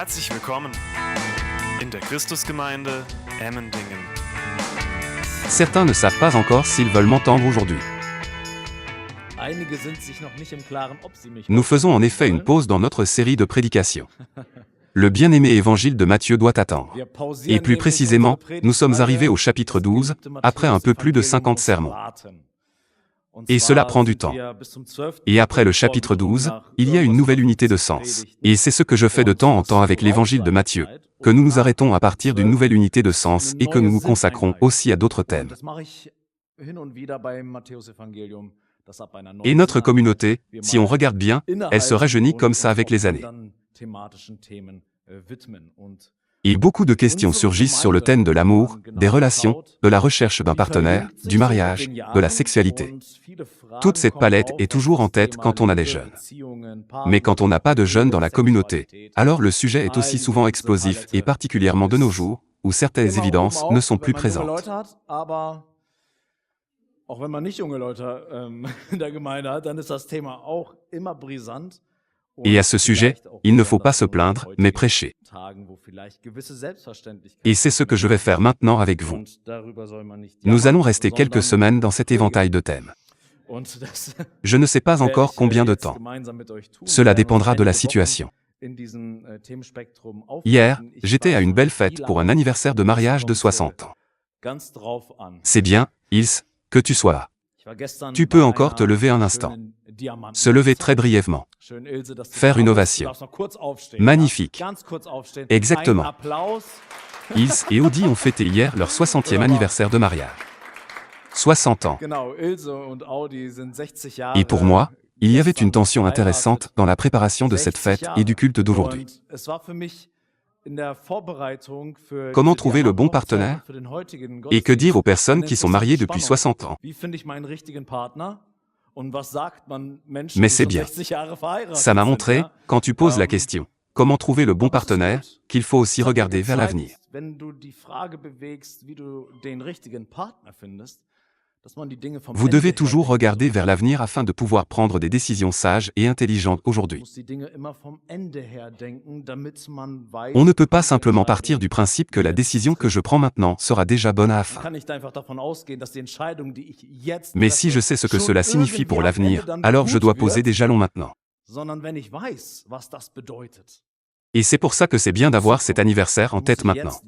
Herzlich willkommen in der Christusgemeinde Emmendingen. Certains ne savent pas encore s'ils veulent m'entendre aujourd'hui. Nous faisons en effet une pause dans notre série de prédications. Le bien-aimé évangile de Matthieu doit attendre. Et plus précisément, nous sommes arrivés au chapitre 12, après un peu plus de 50 sermons. Et cela prend du temps. Et après le chapitre 12, il y a une nouvelle unité de sens. Et c'est ce que je fais de temps en temps avec l'évangile de Matthieu, que nous nous arrêtons à partir d'une nouvelle unité de sens et que nous nous consacrons aussi à d'autres thèmes. Et notre communauté, si on regarde bien, elle se rajeunit comme ça avec les années. Et beaucoup de questions surgissent sur le thème de l'amour, des relations, de la recherche d'un partenaire, du mariage, de la sexualité. Toute cette palette est toujours en tête quand on a des jeunes. Mais quand on n'a pas de jeunes dans la communauté, alors le sujet est aussi souvent explosif et particulièrement de nos jours, où certaines évidences ne sont plus présentes. Et à ce sujet, il ne faut pas se plaindre, mais prêcher. Et c'est ce que je vais faire maintenant avec vous. Nous allons rester quelques semaines dans cet éventail de thèmes. Je ne sais pas encore combien de temps. Cela dépendra de la situation. Hier, j'étais à une belle fête pour un anniversaire de mariage de 60 ans. C'est bien, Ilse, que tu sois là. Tu peux encore te lever un instant. Se lever très brièvement. Faire une ovation. Magnifique. Exactement. Ilse et Audi ont fêté hier leur 60e anniversaire de mariage. 60 ans. Et pour moi, il y avait une tension intéressante dans la préparation de cette fête et du culte d'aujourd'hui. Comment trouver le bon partenaire? Et que dire aux personnes qui sont mariées depuis 60 ans? Mais c'est bien. Ça m'a montré, quand tu poses la question, comment trouver le bon partenaire, qu'il faut aussi regarder vers l'avenir. Vous devez toujours regarder vers l'avenir afin de pouvoir prendre des décisions sages et intelligentes aujourd'hui. On ne peut pas simplement partir du principe que la décision que je prends maintenant sera déjà bonne à la fin. Mais si je sais ce que cela signifie pour l'avenir, alors je dois poser des jalons maintenant. Et c'est pour ça que c'est bien d'avoir cet anniversaire en tête maintenant.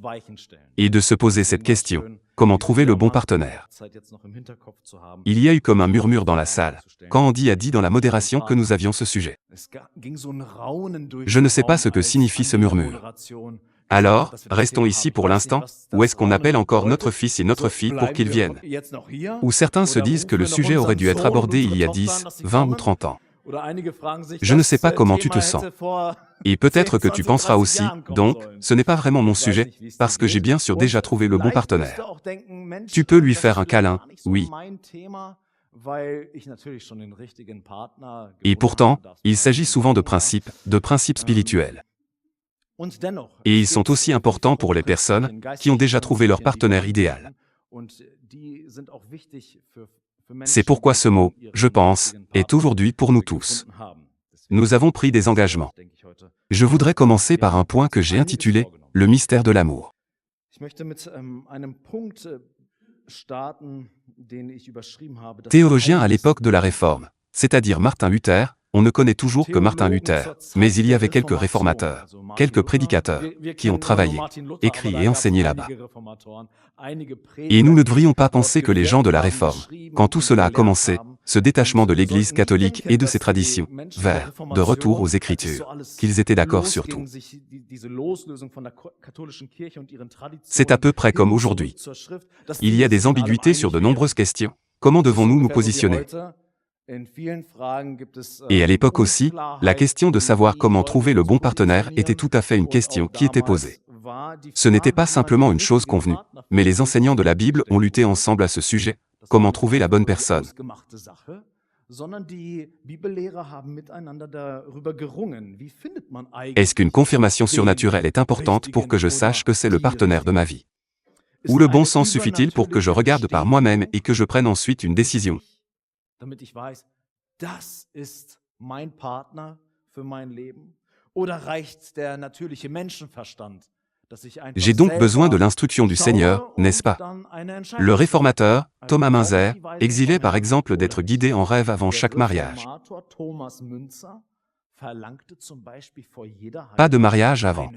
Et de se poser cette question, comment trouver le bon partenaire? Il y a eu comme un murmure dans la salle, quand Andy a dit dans la modération que nous avions ce sujet. Je ne sais pas ce que signifie ce murmure. Alors, restons ici pour l'instant, ou est-ce qu'on appelle encore notre fils et notre fille pour qu'ils viennent? Ou certains se disent que le sujet aurait dû être abordé il y a 10, 20 ou 30 ans. Je ne sais pas comment tu te sens. Et peut-être que tu penseras aussi, donc, ce n'est pas vraiment mon sujet, parce que j'ai bien sûr déjà trouvé le bon partenaire. Tu peux lui faire un câlin, oui. Et pourtant, il s'agit souvent de principes spirituels. Et ils sont aussi importants pour les personnes qui ont déjà trouvé leur partenaire idéal. C'est pourquoi ce mot, je pense, est aujourd'hui pour nous tous. Nous avons pris des engagements. Je voudrais commencer par un point que j'ai intitulé « Le mystère de l'amour ». Théologien à l'époque de la Réforme, c'est-à-dire Martin Luther, on ne connaît toujours que Martin Luther, mais il y avait quelques réformateurs, quelques prédicateurs, qui ont travaillé, écrit et enseigné là-bas. Et nous ne devrions pas penser que les gens de la Réforme, quand tout cela a commencé, ce détachement de l'Église catholique et de ses traditions, vers, de retour aux Écritures, qu'ils étaient d'accord sur tout. C'est à peu près comme aujourd'hui. Il y a des ambiguïtés sur de nombreuses questions. Comment devons-nous nous positionner? Et à l'époque aussi, la question de savoir comment trouver le bon partenaire était tout à fait une question qui était posée. Ce n'était pas simplement une chose convenue, mais les enseignants de la Bible ont lutté ensemble à ce sujet, comment trouver la bonne personne. Est-ce qu'une confirmation surnaturelle est importante pour que je sache que c'est le partenaire de ma vie? Ou le bon sens suffit-il pour que je regarde par moi-même et que je prenne ensuite une décision? J'ai donc besoin de l'instruction du Seigneur, n'est-ce pas? Le réformateur, Thomas Münzer, exilait par exemple d'être guidé en rêve avant chaque mariage. Pas de mariage avant.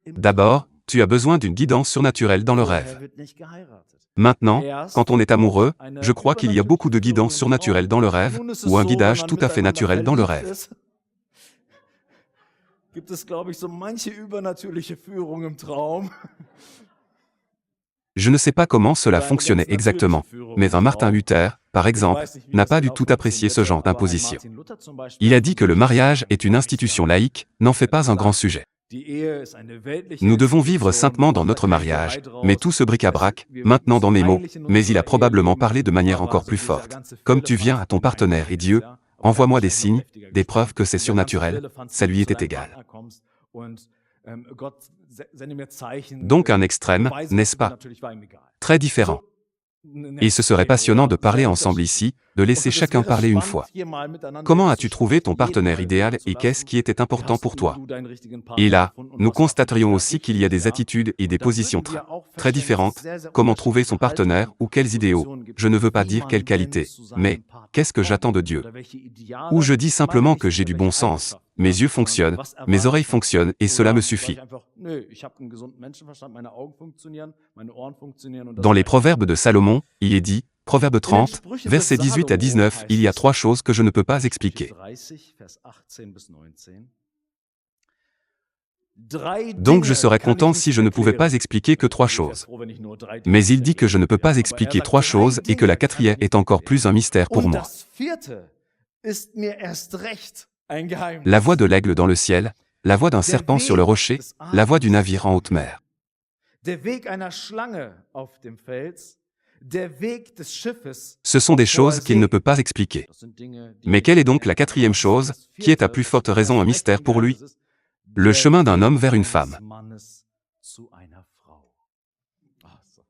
D'abord, tu as besoin d'une guidance surnaturelle dans le rêve. Maintenant, quand on est amoureux, je crois qu'il y a beaucoup de guidance surnaturelle dans le rêve, ou un guidage tout à fait naturel dans le rêve. Gibt es, glaube ich, so manche übernatürliche Führung im Traum. Je ne sais pas comment cela fonctionnait exactement, mais un Martin Luther, par exemple, n'a pas du tout apprécié ce genre d'imposition. Il a dit que le mariage est une institution laïque, n'en fait pas un grand sujet. Nous devons vivre saintement dans notre mariage, mais tout ce bric-à-brac, maintenant dans mes mots, mais il a probablement parlé de manière encore plus forte. Comme tu viens à ton partenaire et Dieu, envoie-moi des signes, des preuves que c'est surnaturel, ça lui était égal. Donc un extrême, n'est-ce pas? Très différent. Et ce serait passionnant de parler ensemble ici, de laisser chacun parler une fois. Comment as-tu trouvé ton partenaire idéal et qu'est-ce qui était important pour toi? Et là, nous constaterions aussi qu'il y a des attitudes et des positions très différentes. Comment trouver son partenaire ou quels idéaux? Je ne veux pas dire quelle qualité, mais qu'est-ce que j'attends de Dieu? Ou je dis simplement que j'ai du bon sens, mes yeux fonctionnent, mes oreilles fonctionnent et cela me suffit. Dans les Proverbes de Salomon, il est dit, Proverbe 30, versets 18 à 19, il y a 3 choses que je ne peux pas expliquer. Donc je serais content si je ne pouvais pas expliquer que 3 choses. Mais il dit que je ne peux pas expliquer 3 choses et que la 4e est encore plus un mystère pour moi. La voix de l'aigle dans le ciel, la voix d'un serpent sur le rocher, la voix du navire en haute mer. Ce sont des choses qu'il ne peut pas expliquer. Mais quelle est donc la 4e chose, qui est à plus forte raison un mystère pour lui? Le chemin d'un homme vers une femme.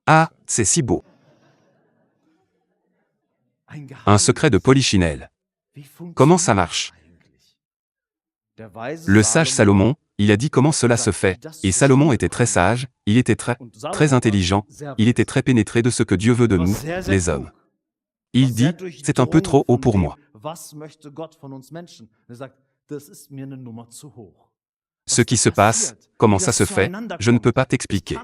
Ah, c'est si beau. Un secret de Polichinelle. Comment ça marche? Le sage Salomon, il a dit comment cela se fait, et Salomon était très sage, il était très intelligent, il était très pénétré de ce que Dieu veut de nous, les hommes. Il dit, c'est un peu trop haut pour moi. Ce qui se passe, comment ça se fait, je ne peux pas t'expliquer.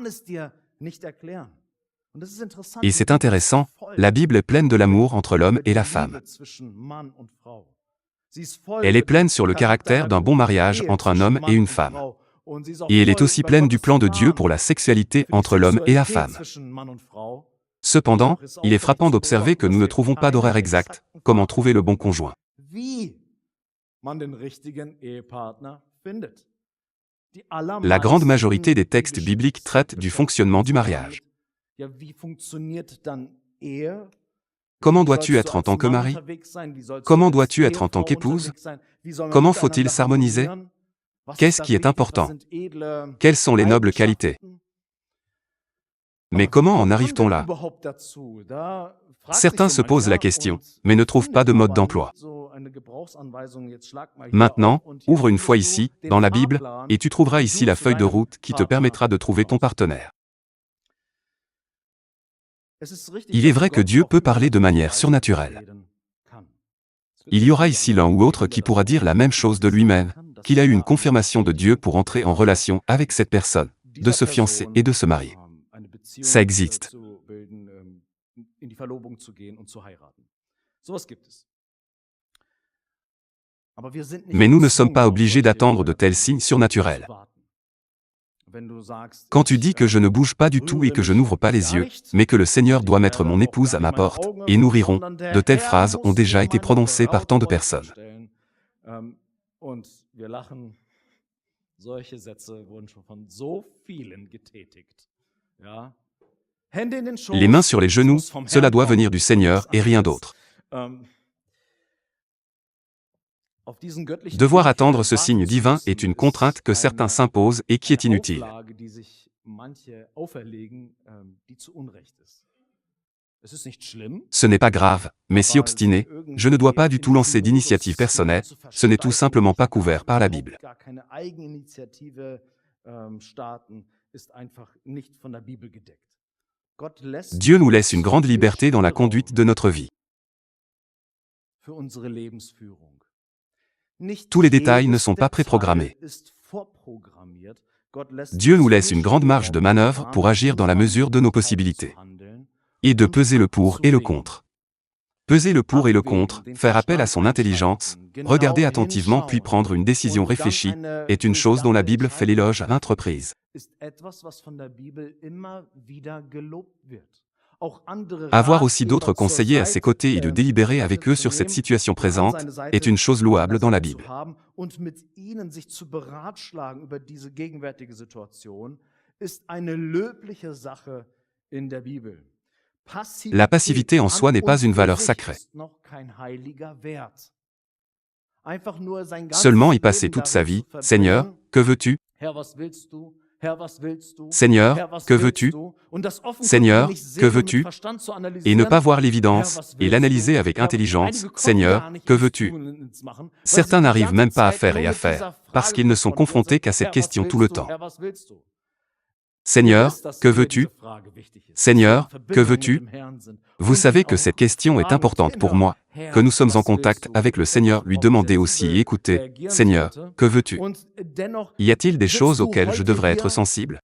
Et c'est intéressant, la Bible est pleine de l'amour entre l'homme et la femme. Elle est pleine sur le caractère d'un bon mariage entre un homme et une femme. Et elle est aussi pleine du plan de Dieu pour la sexualité entre l'homme et la femme. Cependant, il est frappant d'observer que nous ne trouvons pas d'horaire exact, comment trouver le bon conjoint. La grande majorité des textes bibliques traitent du fonctionnement du mariage. Comment dois-tu être en tant que mari? Comment dois-tu être en tant qu'épouse? Comment faut-il s'harmoniser? Qu'est-ce qui est important? Quelles sont les nobles qualités? Mais comment en arrive-t-on là? Certains se posent la question, mais ne trouvent pas de mode d'emploi. Maintenant, ouvre une fois ici, dans la Bible, et tu trouveras ici la feuille de route qui te permettra de trouver ton partenaire. Il est vrai que Dieu peut parler de manière surnaturelle. Il y aura ici l'un ou l'autre qui pourra dire la même chose de lui-même, qu'il a eu une confirmation de Dieu pour entrer en relation avec cette personne, de se fiancer et de se marier. Ça existe. Mais nous ne sommes pas obligés d'attendre de tels signes surnaturels. Quand tu dis que je ne bouge pas du tout et que je n'ouvre pas les yeux, mais que le Seigneur doit mettre mon épouse à ma porte, et nous rirons, de telles phrases ont déjà été prononcées par tant de personnes. Les mains sur les genoux, cela doit venir du Seigneur et rien d'autre. Devoir attendre ce signe divin est une contrainte que certains s'imposent et qui est inutile. Ce n'est pas grave, mais si obstiné, je ne dois pas du tout lancer d'initiative personnelle, ce n'est tout simplement pas couvert par la Bible. Dieu nous laisse une grande liberté dans la conduite de notre vie. Tous les détails ne sont pas préprogrammés. Dieu nous laisse une grande marge de manœuvre pour agir dans la mesure de nos possibilités. Et de peser le pour et le contre. Peser le pour et le contre, faire appel à son intelligence, regarder attentivement puis prendre une décision réfléchie, est une chose dont la Bible fait l'éloge à maintes reprises. Avoir aussi d'autres conseillers à ses côtés et de délibérer avec eux sur cette situation présente est une chose louable dans la Bible. La passivité en soi n'est pas une valeur sacrée. Seulement y passer toute sa vie, « Seigneur, que veux-tu ? Seigneur, que veux-tu ? Seigneur, que veux-tu ? » Et ne pas voir l'évidence et l'analyser avec intelligence, « Seigneur, que veux-tu ? » Certains n'arrivent même pas à faire et à faire, parce qu'ils ne sont confrontés qu'à cette question tout le temps. Seigneur, que veux-tu ? Seigneur, que veux-tu ? Vous savez que cette question est importante pour moi, que nous sommes en contact avec le Seigneur, lui demander aussi et écouter, Seigneur, que veux-tu ? Y a-t-il des choses auxquelles je devrais être sensible ?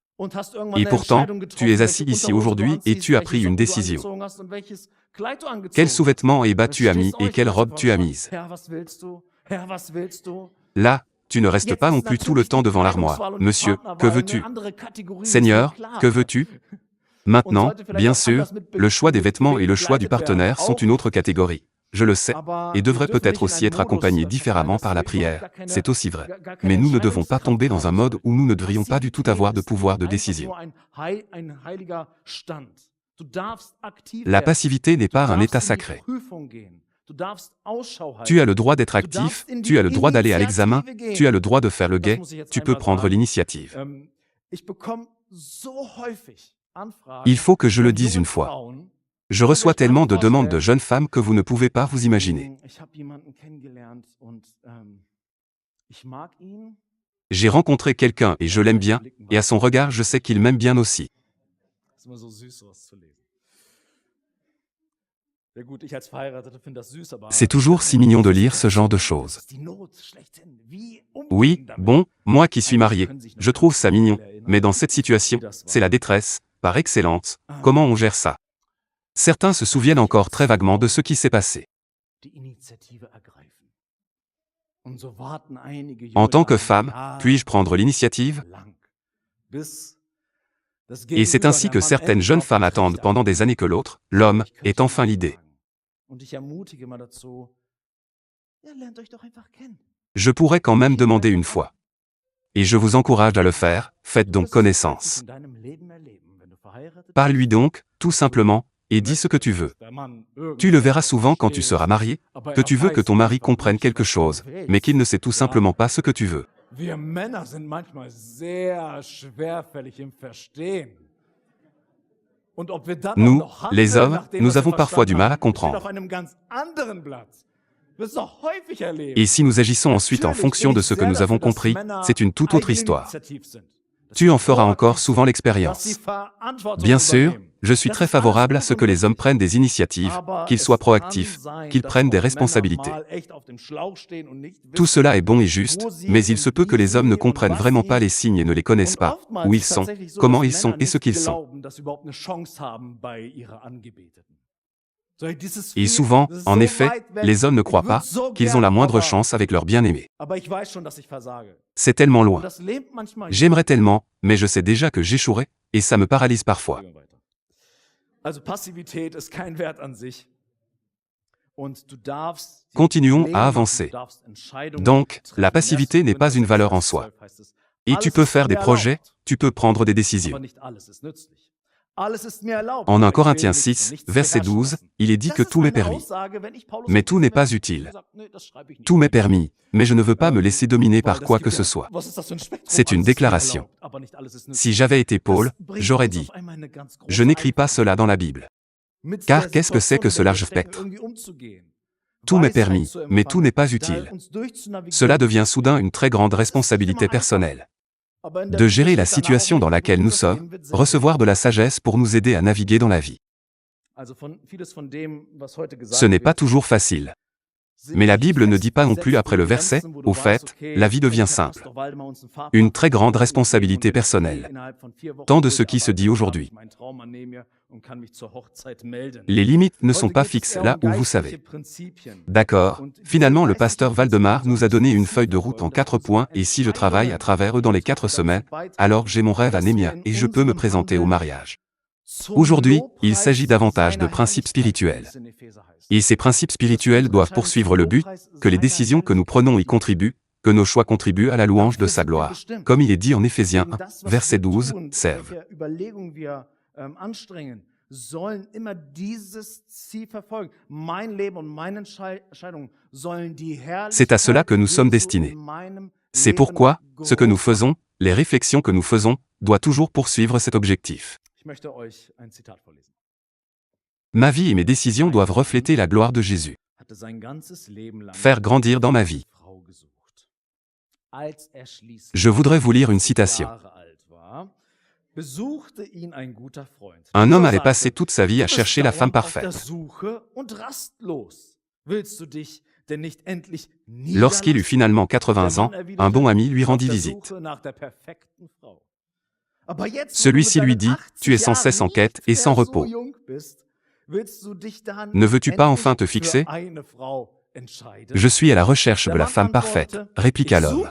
Et pourtant, tu es assis ici aujourd'hui et tu as pris une décision. Quel sous-vêtement et bas tu as mis et quelle robe tu as mise ? Là, tu ne restes pas non plus tout le temps devant l'armoire. Monsieur, que veux-tu ? Seigneur, que veux-tu ? Maintenant, bien sûr, le choix des vêtements et le choix du partenaire sont une autre catégorie. Je le sais, et devraient peut-être aussi être accompagnés différemment par la prière, c'est aussi vrai. Mais nous ne devons pas tomber dans un mode où nous ne devrions pas du tout avoir de pouvoir de décision. La passivité n'est pas un état sacré. Tu as le droit d'être actif, tu as le droit d'aller à l'examen, tu as le droit de faire le guet, tu peux prendre l'initiative. Il faut que je le dise une fois. Je reçois tellement de demandes de jeunes femmes que vous ne pouvez pas vous imaginer. J'ai rencontré quelqu'un et je l'aime bien, et à son regard je sais qu'il m'aime bien aussi. C'est toujours si mignon de lire ce genre de choses. Oui, bon, moi qui suis marié, je trouve ça mignon, mais dans cette situation, c'est la détresse, par excellence. Comment on gère ça ? Certains se souviennent encore très vaguement de ce qui s'est passé. En tant que femme, puis-je prendre l'initiative ? Et c'est ainsi que certaines jeunes femmes attendent pendant des années que l'autre, l'homme, ait enfin l'idée. Je pourrais quand même demander une fois. Et je vous encourage à le faire, faites donc connaissance. Parle-lui donc, tout simplement, et dis ce que tu veux. Tu le verras souvent quand tu seras marié, que tu veux que ton mari comprenne quelque chose, mais qu'il ne sait tout simplement pas ce que tu veux. Nous, les hommes, nous avons parfois du mal à comprendre. Et si nous agissons ensuite en fonction de ce que nous avons compris, c'est une toute autre histoire. Tu en feras encore souvent l'expérience. Bien sûr, je suis très favorable à ce que les hommes prennent des initiatives, qu'ils soient proactifs, qu'ils prennent des responsabilités. Tout cela est bon et juste, mais il se peut que les hommes ne comprennent vraiment pas les signes et ne les connaissent pas, où ils sont, comment ils sont et ce qu'ils sont. Et souvent, en effet, les hommes ne croient pas qu'ils ont la moindre chance avec leur bien-aimé. C'est tellement loin. J'aimerais tellement, mais je sais déjà que j'échouerai, et ça me paralyse parfois. Continuons à avancer. Donc, la passivité n'est pas une valeur en soi. Et tu peux faire des projets, tu peux prendre des décisions. En 1 Corinthiens 6, verset 12, il est dit que tout m'est permis. Mais tout n'est pas utile. Tout m'est permis, mais je ne veux pas me laisser dominer par quoi que ce soit. C'est une déclaration. Si j'avais été Paul, j'aurais dit « Je n'écris pas cela dans la Bible. Car qu'est-ce que c'est que ce large spectre? Tout m'est permis, mais tout n'est pas utile. Cela devient soudain une très grande responsabilité personnelle. De gérer la situation dans laquelle nous sommes, recevoir de la sagesse pour nous aider à naviguer dans la vie. Ce n'est pas toujours facile. Mais la Bible ne dit pas non plus après le verset, au fait, la vie devient simple. Une très grande responsabilité personnelle. Tant de ce qui se dit aujourd'hui. Les limites ne sont pas fixes là où vous savez. D'accord, finalement le pasteur Valdemar nous a donné une feuille de route en 4 points et si je travaille à travers eux dans les 4 semaines, alors j'ai mon rêve à Némia et je peux me présenter au mariage. Aujourd'hui, il s'agit davantage de principes spirituels. Et ces principes spirituels doivent poursuivre le but, que les décisions que nous prenons y contribuent, que nos choix contribuent à la louange de sa gloire. Comme il est dit en Éphésiens 1, verset 12, serve. C'est à cela que nous sommes destinés. C'est pourquoi, ce que nous faisons, les réflexions que nous faisons, doit toujours poursuivre cet objectif. Ma vie et mes décisions doivent refléter la gloire de Jésus. Faire grandir dans ma vie. Je voudrais vous lire une citation. Un homme avait passé toute sa vie à chercher la femme parfaite. Lorsqu'il eut finalement 80 ans, un bon ami lui rendit visite. Celui-ci lui dit, « Tu es sans cesse en quête et sans repos. Ne veux-tu pas enfin te fixer ? » « Je suis à la recherche de la femme parfaite, » répliqua l'homme.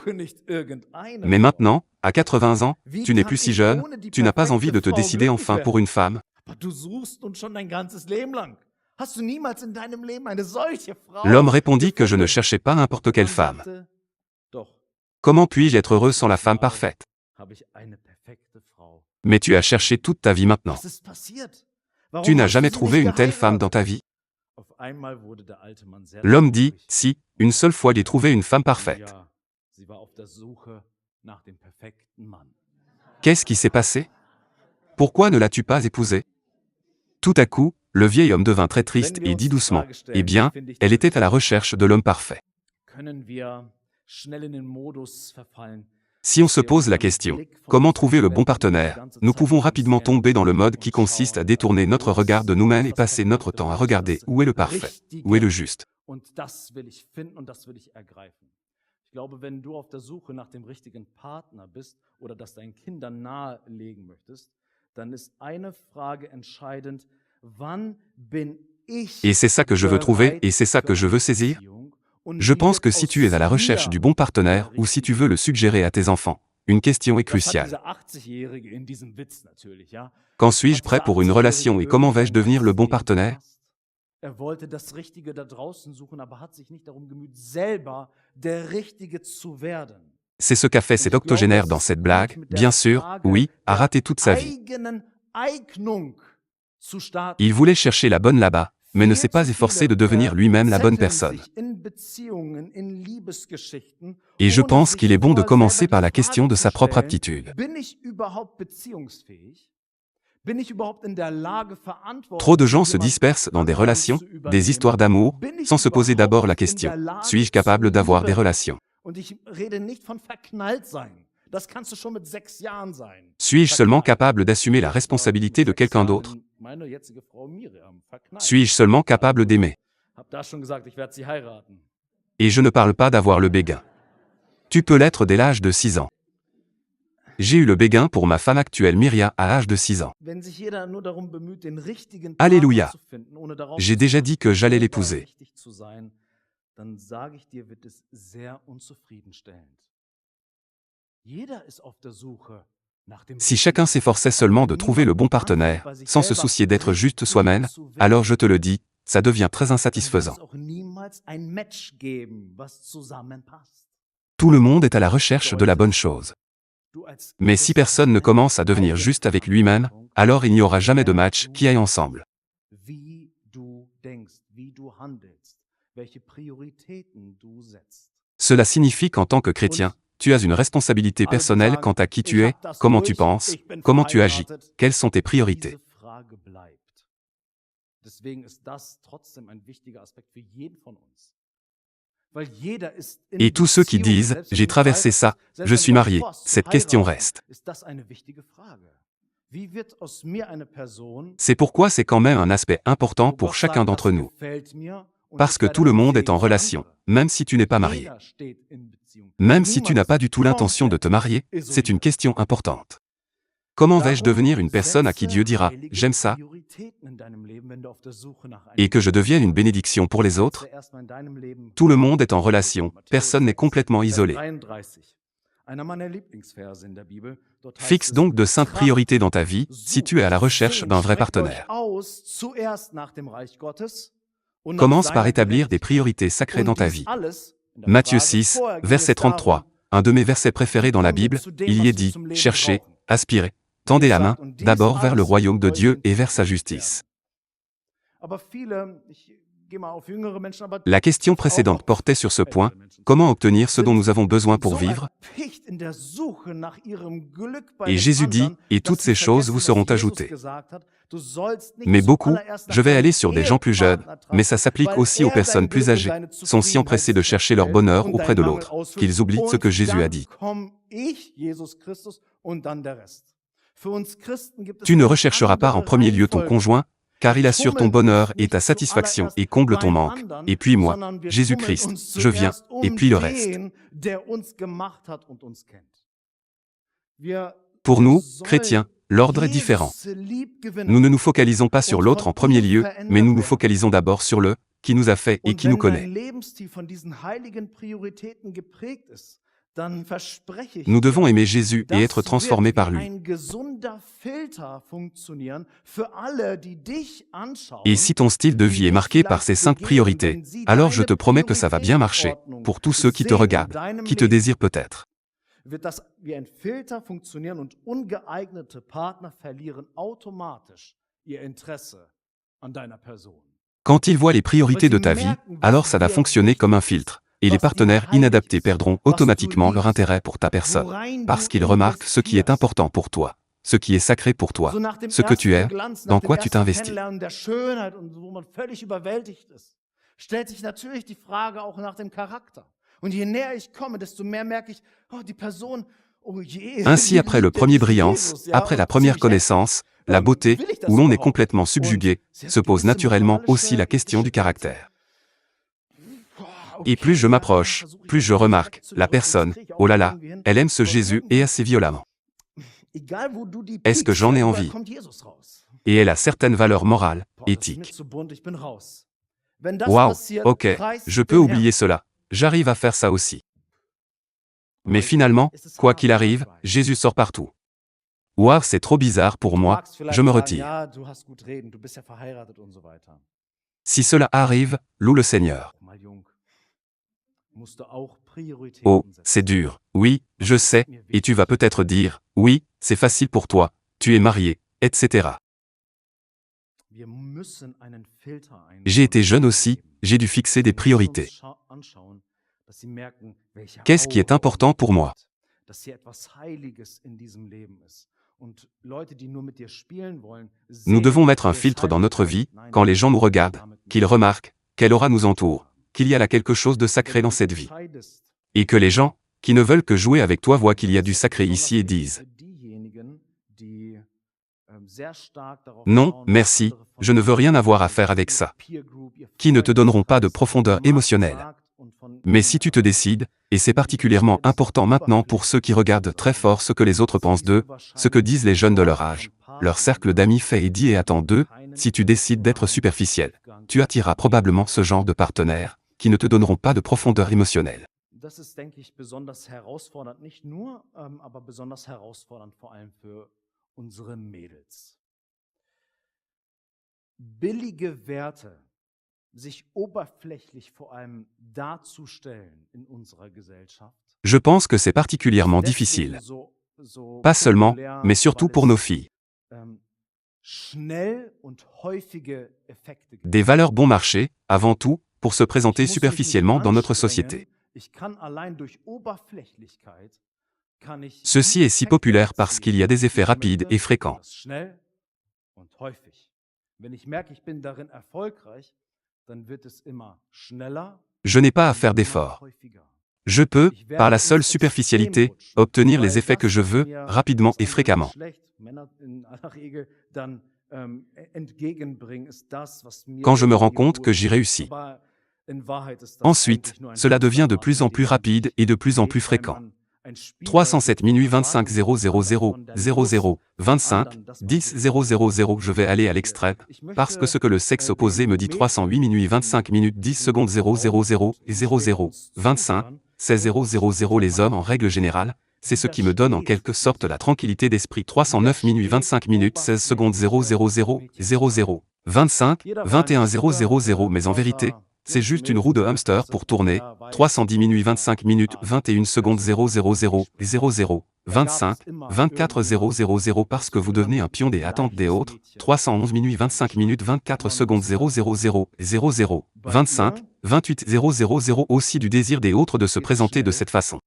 « Mais maintenant, à 80 ans, tu n'es plus si jeune, tu n'as pas envie de te décider enfin pour une femme. » L'homme répondit que je ne cherchais pas n'importe quelle femme. Comment puis-je être heureux sans la femme parfaite? Mais tu as cherché toute ta vie maintenant. Tu n'as jamais trouvé une telle femme dans ta vie? L'homme dit, si, une seule fois j'ai trouvé une femme parfaite. Qu'est-ce qui s'est passé? Pourquoi ne l'as-tu pas épousée? Tout à coup, le vieil homme devint très triste et dit doucement, eh bien, elle était à la recherche de l'homme parfait. Si on se pose la question, comment trouver le bon partenaire, nous pouvons rapidement tomber dans le mode qui consiste à détourner notre regard de nous-mêmes et passer notre temps à regarder où est le parfait, où est le juste. Et c'est ça que je veux trouver et c'est ça que je veux saisir. Je pense que si tu es à la recherche du bon partenaire ou si tu veux le suggérer à tes enfants, une question est cruciale. Quand suis-je prêt pour une relation et comment vais-je devenir le bon partenaire? C'est ce qu'a fait cet octogénaire dans cette blague, bien sûr, oui, a raté toute sa vie. Il voulait chercher la bonne là-bas, mais ne s'est pas efforcé de devenir lui-même la bonne personne. Et je pense qu'il est bon de commencer par la question de sa propre aptitude. Trop de gens se dispersent dans des relations, des histoires d'amour, sans se poser d'abord la question, suis-je capable d'avoir des relations? Suis-je seulement capable d'assumer la responsabilité de quelqu'un d'autre? Suis-je seulement capable d'aimer? Et je ne parle pas d'avoir le béguin. Tu peux l'être dès l'âge de 6 ans. J'ai eu le béguin pour ma femme actuelle Myria à l'âge de 6 ans. Alléluia! J'ai déjà dit que j'allais l'épouser. Si chacun s'efforçait seulement de trouver le bon partenaire, sans se soucier d'être juste soi-même, alors je te le dis, ça devient très insatisfaisant. Tout le monde est à la recherche de la bonne chose. Mais si personne ne commence à devenir juste avec lui-même, alors il n'y aura jamais de match qui aille ensemble. Cela signifie qu'en tant que chrétien, tu as une responsabilité personnelle quant à qui tu es, comment tu penses, comment tu agis, quelles sont tes priorités. Et tous ceux qui disent « j'ai traversé ça, je suis marié », cette question reste. C'est pourquoi c'est quand même un aspect important pour chacun d'entre nous. Parce que tout le monde est en relation, même si tu n'es pas marié. Même si tu n'as pas du tout l'intention de te marier, c'est une question importante. Comment vais-je devenir une personne à qui Dieu dira « j'aime ça » et que je devienne une bénédiction pour les autres? Tout le monde est en relation, personne n'est complètement isolé. Fixe donc de saintes priorités dans ta vie, si tu es à la recherche d'un vrai partenaire. Commence par établir des priorités sacrées dans ta vie. Matthieu 6, verset 33, un de mes versets préférés dans la Bible, il y est dit « Cherchez, aspirez, tendez la main, d'abord vers le royaume de Dieu et vers sa justice. » La question précédente portait sur ce point, comment obtenir ce dont nous avons besoin pour vivre? Et Jésus dit, et toutes ces choses vous seront ajoutées. Mais beaucoup, je vais aller sur des gens plus jeunes, mais ça s'applique aussi aux personnes plus âgées, sont si empressés de chercher leur bonheur auprès de l'autre, qu'ils oublient ce que Jésus a dit. Tu ne rechercheras pas en premier lieu ton conjoint, car il assure ton bonheur et ta satisfaction et comble ton manque. Et puis moi, Jésus-Christ, je viens, et puis le reste. Pour nous, chrétiens, l'ordre est différent. Nous ne nous focalisons pas sur l'autre en premier lieu, mais nous nous focalisons d'abord sur le qui nous a fait et qui nous connaît. Nous devons aimer Jésus et être transformés par lui. Et si ton style de vie est marqué par ces 5 priorités, alors je te promets que ça va bien marcher, pour tous ceux qui te regardent, qui te désirent peut-être. Quand ils voient les priorités de ta vie, alors ça va fonctionner comme un filtre. Et les partenaires inadaptés perdront automatiquement leur intérêt pour ta personne, parce qu'ils remarquent ce qui est important pour toi, ce qui est sacré pour toi, ce que tu es, dans quoi tu t'investis. Ainsi, après le premier brillance, après la première connaissance, la beauté, où l'on est complètement subjugué, se pose naturellement aussi la question du caractère. Et plus je m'approche, plus je remarque, la personne, oh là là, elle aime ce Jésus et assez violemment. Est-ce que j'en ai envie? Et elle a certaines valeurs morales, éthiques. Waouh, ok, je peux oublier cela, j'arrive à faire ça aussi. Mais finalement, quoi qu'il arrive, Jésus sort partout. Waouh, c'est trop bizarre pour moi, je me retire. Si cela arrive, loue le Seigneur. Oh, c'est dur, oui, je sais, et tu vas peut-être dire, oui, c'est facile pour toi, tu es marié, etc. J'ai été jeune aussi, j'ai dû fixer des priorités. Qu'est-ce qui est important pour moi? Nous devons mettre un filtre dans notre vie, quand les gens nous regardent, qu'ils remarquent, quelle aura nous entoure, qu'il y a là quelque chose de sacré dans cette vie. Et que les gens, qui ne veulent que jouer avec toi voient qu'il y a du sacré ici et disent « Non, merci, je ne veux rien avoir à faire avec ça », qui ne te donneront pas de profondeur émotionnelle. Mais si tu te décides, et c'est particulièrement important maintenant pour ceux qui regardent très fort ce que les autres pensent d'eux, ce que disent les jeunes de leur âge, leur cercle d'amis fait et dit et attend d'eux, si tu décides d'être superficiel, tu attireras probablement ce genre de partenaires, qui ne te donneront pas de profondeur émotionnelle. Das ist, denke ich, besonders herausfordernd, nicht nur, aber besonders herausfordernd vor allem für unsere Mädels. Billige Werte, sich oberflächlich vor allem darzustellen in unserer Gesellschaft. Je pense que c'est particulièrement difficile. Pas seulement, mais surtout pour nos filles. Des valeurs bon marché, avant tout, pour se présenter superficiellement dans notre société. Ceci est si populaire parce qu'il y a des effets rapides et fréquents. Je n'ai pas à faire d'efforts. Je peux, par la seule superficialité, obtenir les effets que je veux, rapidement et fréquemment. Quand je me rends compte que j'y réussis. Ensuite, cela devient de plus en plus rapide et de plus en plus fréquent. 307 minuit 25 000 00 25 10 000. Je vais aller à l'extrême, parce que ce que le sexe opposé me dit 308 minuit 25 minutes 10 secondes 000 et 00 25 16 000. Les hommes en règle générale, c'est ce qui me donne en quelque sorte la tranquillité d'esprit. 309 minuit 25 minutes 16 secondes 000 00 25 21 000. Mais en vérité, c'est juste une roue de hamster pour tourner. 310 minuit 25 minutes 21 secondes 000 00 25 24 000 parce que vous devenez un pion des attentes des autres. 311 minuit 25 minutes 24 secondes 000 00 25 28 000 aussi du désir des autres de se présenter de cette façon.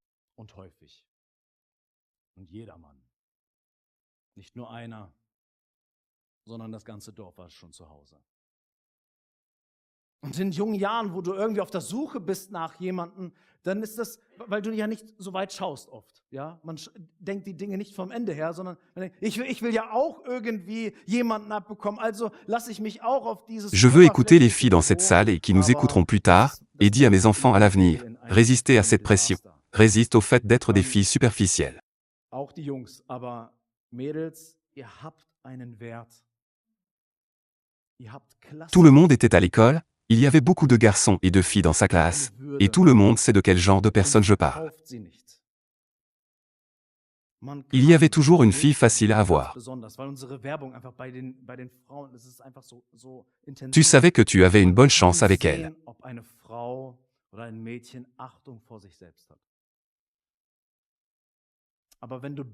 Und in jungen Jahren, wo du irgendwie auf der Suche bist nach jemandem, dann ist das, weil du ja nicht so weit schaust oft. Ja? Man denkt die Dinge nicht vom Ende her, sondern man denkt, ich will ja auch irgendwie jemanden abbekommen, also lasse ich mich auch auf dieses... Je veux écouter les filles dans cette salle et qui nous écouteront plus tard, et dis à mes enfants à l'avenir, résistez à cette pression, résiste au fait d'être des filles superficielles. Auch die Jungs, aber Mädels, ihr habt einen Wert. Ihr habt Klasse. Tout le monde était à l'école. Il y avait beaucoup de garçons et de filles dans sa classe, et tout le monde sait de quel genre de personne je parle. Il y avait toujours une fille facile à avoir. Tu savais que tu avais une bonne chance avec elle.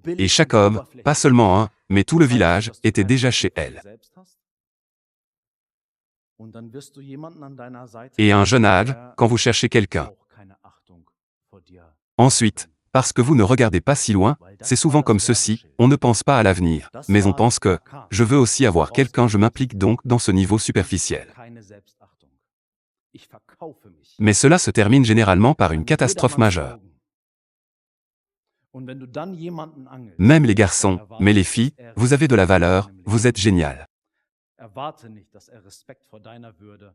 Et chaque homme, pas seulement un, mais tout le village, était déjà chez elle. Et à un jeune âge, quand vous cherchez quelqu'un. Ensuite, parce que vous ne regardez pas si loin, c'est souvent comme ceci, on ne pense pas à l'avenir, mais on pense que, je veux aussi avoir quelqu'un, je m'implique donc dans ce niveau superficiel. Mais cela se termine généralement par une catastrophe majeure. Même les garçons, mais les filles, vous avez de la valeur, vous êtes génial. Erwarte nicht, dass Respekt vor deiner Würde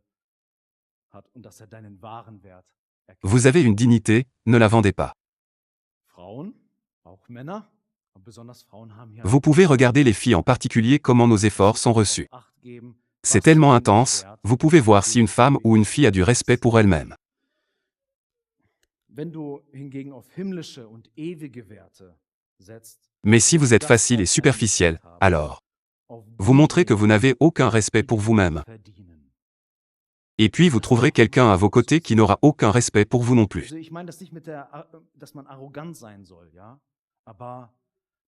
hat und dass deinen wahren Wert erkennt. Vous avez une dignité, ne la vendez pas. Frauen, auch Männer, besonders Frauen haben hier. Vous pouvez regarder les filles en particulier comment nos efforts sont reçus. C'est tellement intense, vous pouvez voir si une femme ou une fille a du respect pour elle-même. Wenn du hingegen auf himmlische und ewige Werte setzt, mais si vous êtes facile et superficiel, alors vous montrez que vous n'avez aucun respect pour vous-même. Et puis vous trouverez quelqu'un à vos côtés qui n'aura aucun respect pour vous non plus.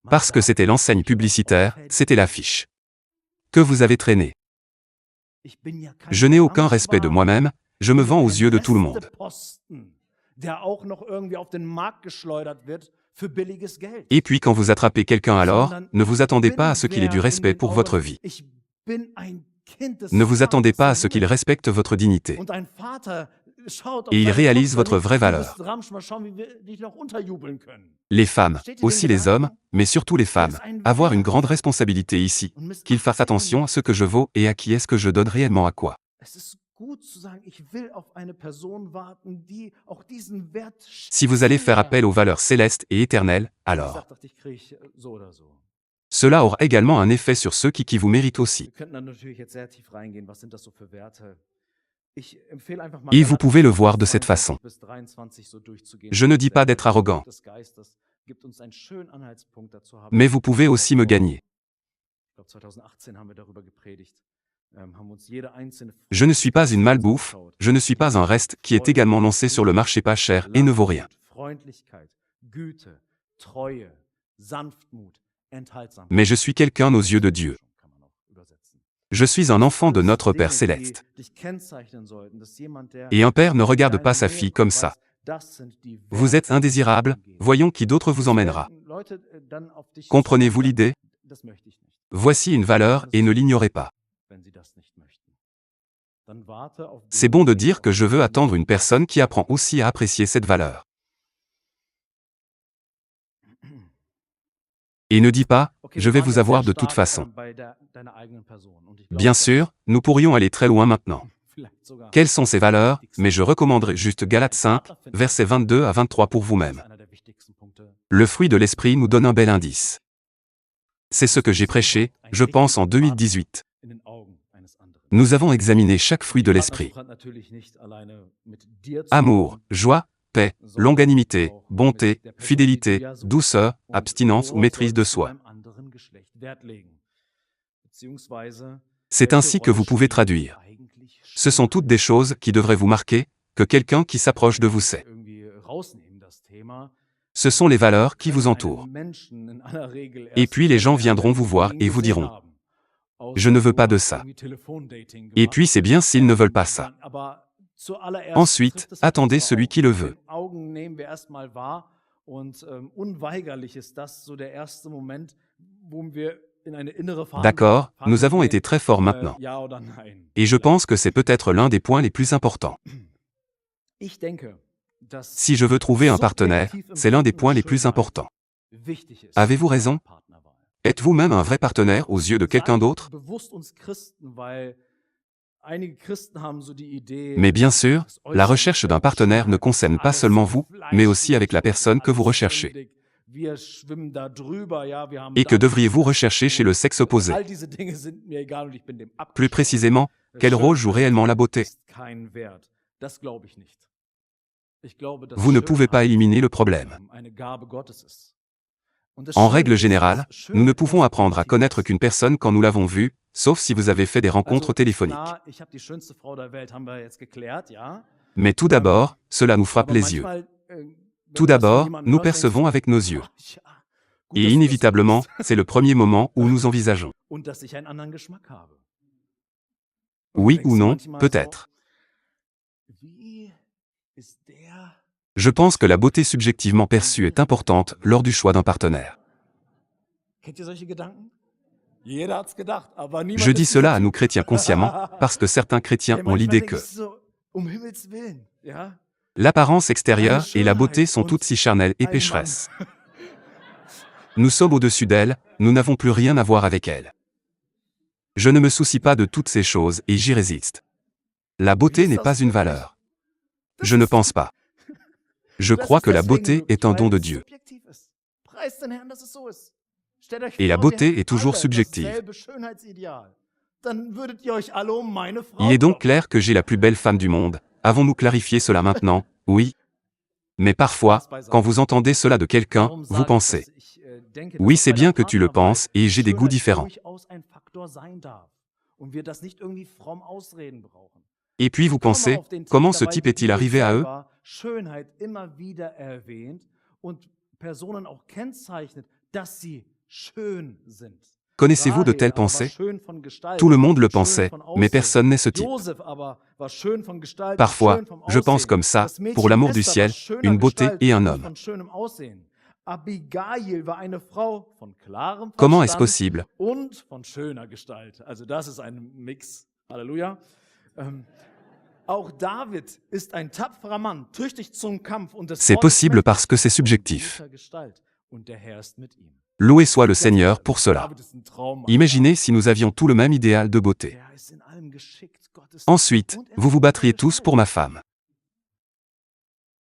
Parce que c'était l'enseigne publicitaire, c'était l'affiche. Que vous avez traîné. Je n'ai aucun respect de moi-même, je me vends aux yeux de tout le monde. Et puis quand vous attrapez quelqu'un alors, ne vous attendez pas à ce qu'il ait du respect pour votre vie. Ne vous attendez pas à ce qu'il respecte votre dignité. Et il réalise votre vraie valeur. Les femmes, aussi les hommes, mais surtout les femmes, avoir une grande responsabilité ici, qu'ils fassent attention à ce que je vaux et à qui est-ce que je donne réellement à quoi. Si vous allez faire appel aux valeurs célestes et éternelles, alors cela aura également un effet sur ceux qui vous méritent aussi. Et vous pouvez le voir de cette façon. Je ne dis pas d'être arrogant, mais vous pouvez aussi me gagner. Je ne suis pas une malbouffe, je ne suis pas un reste qui est également lancé sur le marché pas cher et ne vaut rien. Mais je suis quelqu'un aux yeux de Dieu. Je suis un enfant de notre Père céleste. Et un père ne regarde pas sa fille comme ça. Vous êtes indésirable, voyons qui d'autre vous emmènera. Comprenez-vous l'idée? Voici une valeur et ne l'ignorez pas. C'est bon de dire que je veux attendre une personne qui apprend aussi à apprécier cette valeur. Et ne dis pas, je vais vous avoir de toute façon. Bien sûr, nous pourrions aller très loin maintenant. Quelles sont ces valeurs? Mais je recommanderais juste Galates 5, versets 22 à 23 pour vous-même. Le fruit de l'esprit nous donne un bel indice. C'est ce que j'ai prêché, je pense en 2018. Nous avons examiné chaque fruit de l'esprit. Amour, joie, paix, longanimité, bonté, fidélité, douceur, abstinence ou maîtrise de soi. C'est ainsi que vous pouvez traduire. Ce sont toutes des choses qui devraient vous marquer, que quelqu'un qui s'approche de vous sait. Ce sont les valeurs qui vous entourent. Et puis les gens viendront vous voir et vous diront « Je ne veux pas de ça ». Et puis c'est bien s'ils ne veulent pas ça. Ensuite, attendez celui qui le veut. D'accord, nous avons été très forts maintenant. Et je pense que c'est peut-être l'un des points les plus importants. Si je veux trouver un partenaire, c'est l'un des points les plus importants. Avez-vous raison? Êtes-vous même un vrai partenaire aux yeux de quelqu'un d'autre? Mais bien sûr, la recherche d'un partenaire ne concerne pas seulement vous, mais aussi avec la personne que vous recherchez. Et que devriez-vous rechercher chez le sexe opposé? Plus précisément, quel rôle joue réellement la beauté? Vous ne pouvez pas éliminer le problème. En règle générale, nous ne pouvons apprendre à connaître qu'une personne quand nous l'avons vue, sauf si vous avez fait des rencontres téléphoniques. Mais tout d'abord, cela nous frappe les yeux. Tout d'abord, nous percevons avec nos yeux. Et inévitablement, c'est le premier moment où nous envisageons. Oui ou non, peut-être. Je pense que la beauté subjectivement perçue est importante lors du choix d'un partenaire. Je dis cela à nous chrétiens consciemment, parce que certains chrétiens ont l'idée que l'apparence extérieure et la beauté sont toutes si charnelles et pécheresses. Nous sommes au-dessus d'elles, nous n'avons plus rien à voir avec elles. Je ne me soucie pas de toutes ces choses et j'y résiste. La beauté n'est pas une valeur. Je ne pense pas. Je crois que la beauté est un don de Dieu. Et la beauté est toujours subjective. Il est donc clair que j'ai la plus belle femme du monde. Avons-nous clarifié cela maintenant? Oui. Mais parfois, quand vous entendez cela de quelqu'un, vous pensez « Oui, c'est bien que tu le penses et j'ai des goûts différents. » Et puis vous pensez « Comment ce type est-il arrivé à eux ?» Connaissez-vous de telles pensées? Tout le monde le pensait, mais personne n'est ce type. Parfois, je pense comme ça, pour l'amour du ciel, une beauté et un homme. Comment est-ce possible? C'est possible parce que c'est subjectif. Loué soit le Seigneur pour cela. Imaginez si nous avions tout le même idéal de beauté. Ensuite, vous vous battriez tous pour ma femme.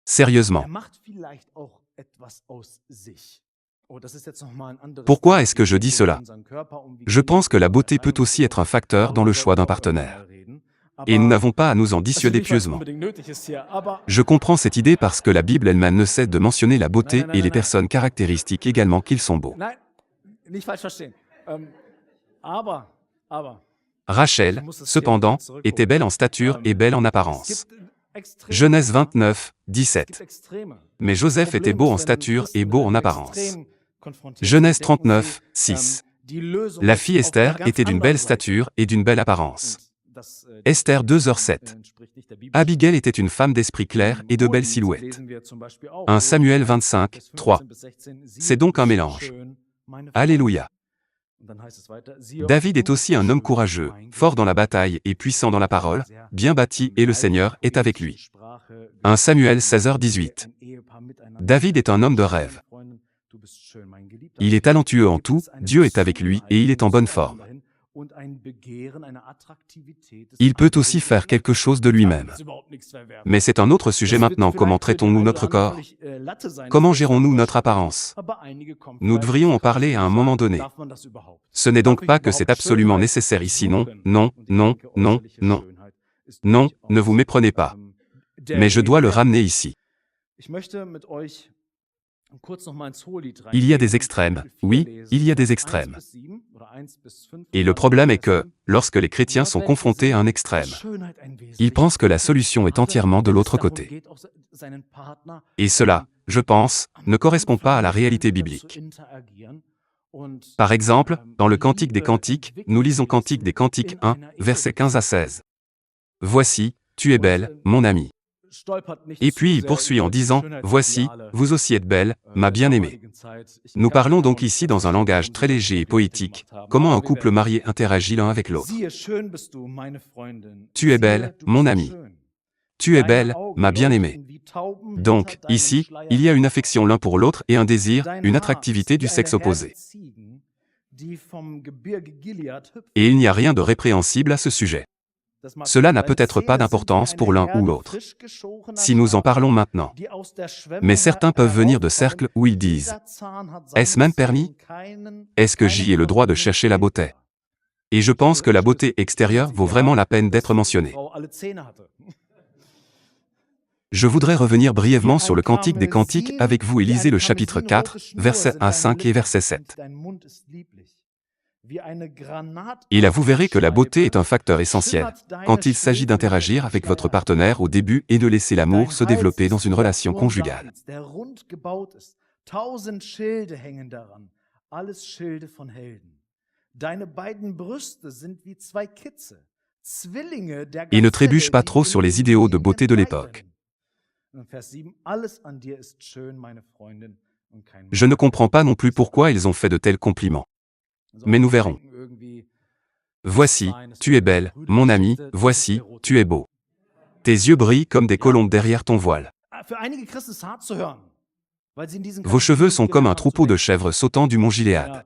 Sérieusement. Pourquoi est-ce que je dis cela? Je pense que la beauté peut aussi être un facteur dans le choix d'un partenaire. Et nous n'avons pas à nous en dissuader pieusement. Je comprends cette idée parce que la Bible elle-même ne cesse de mentionner la beauté et les personnes caractéristiques également qu'ils sont beaux. Rachel, cependant, était belle en stature et belle en apparence. Genèse 29, 17. Mais Joseph était beau en stature et beau en apparence. Genèse 39, 6. La fille Esther était d'une belle stature et d'une belle apparence. Esther 2h7. Abigail était une femme d'esprit clair et de belle silhouette. 1 Samuel 25, 3. C'est donc un mélange. Alléluia. David est aussi un homme courageux, fort dans la bataille et puissant dans la parole, bien bâti et le Seigneur est avec lui. 1 Samuel 16h18. David est un homme de rêve. Il est talentueux en tout, Dieu est avec lui et il est en bonne forme. Il peut aussi faire quelque chose de lui-même. Mais c'est un autre sujet maintenant. Comment traitons-nous notre corps? Comment gérons-nous notre apparence? Nous devrions en parler à un moment donné. Ce n'est donc pas que c'est absolument nécessaire ici, non, non, non, non, non. Non, ne vous méprenez pas. Mais je dois le ramener ici. Il y a des extrêmes, oui, il y a des extrêmes. Et le problème est que, lorsque les chrétiens sont confrontés à un extrême, ils pensent que la solution est entièrement de l'autre côté. Et cela, je pense, ne correspond pas à la réalité biblique. Par exemple, dans le Cantique des Cantiques, nous lisons Cantique des Cantiques 1, versets 15 à 16. « Voici, tu es belle, mon amie. » Et puis il poursuit en disant, « Voici, vous aussi êtes belle, ma bien-aimée. » Nous parlons donc ici dans un langage très léger et poétique, comment un couple marié interagit l'un avec l'autre. Tu es belle, mon ami. Tu es belle, ma bien-aimée. Donc, ici, il y a une affection l'un pour l'autre et un désir, une attractivité du sexe opposé. Et il n'y a rien de répréhensible à ce sujet. Cela n'a peut-être pas d'importance pour l'un ou l'autre, si nous en parlons maintenant. Mais certains peuvent venir de cercles où ils disent « Est-ce même permis? Est-ce que j'y ai le droit de chercher la beauté ?» Et je pense que la beauté extérieure vaut vraiment la peine d'être mentionnée. Je voudrais revenir brièvement sur le Cantique des Cantiques avec vous et lisez le chapitre 4, versets 1 à 5 et verset 7. Et là vous verrez que la beauté est un facteur essentiel quand il s'agit d'interagir avec votre partenaire au début et de laisser l'amour se développer dans une relation conjugale. Et ne trébuche pas trop sur les idéaux de beauté de l'époque. Je ne comprends pas non plus pourquoi ils ont fait de tels compliments. Mais nous verrons. Voici, tu es belle, mon ami, voici, tu es beau. Tes yeux brillent comme des colombes derrière ton voile. Vos cheveux sont comme un troupeau de chèvres sautant du mont Gilead.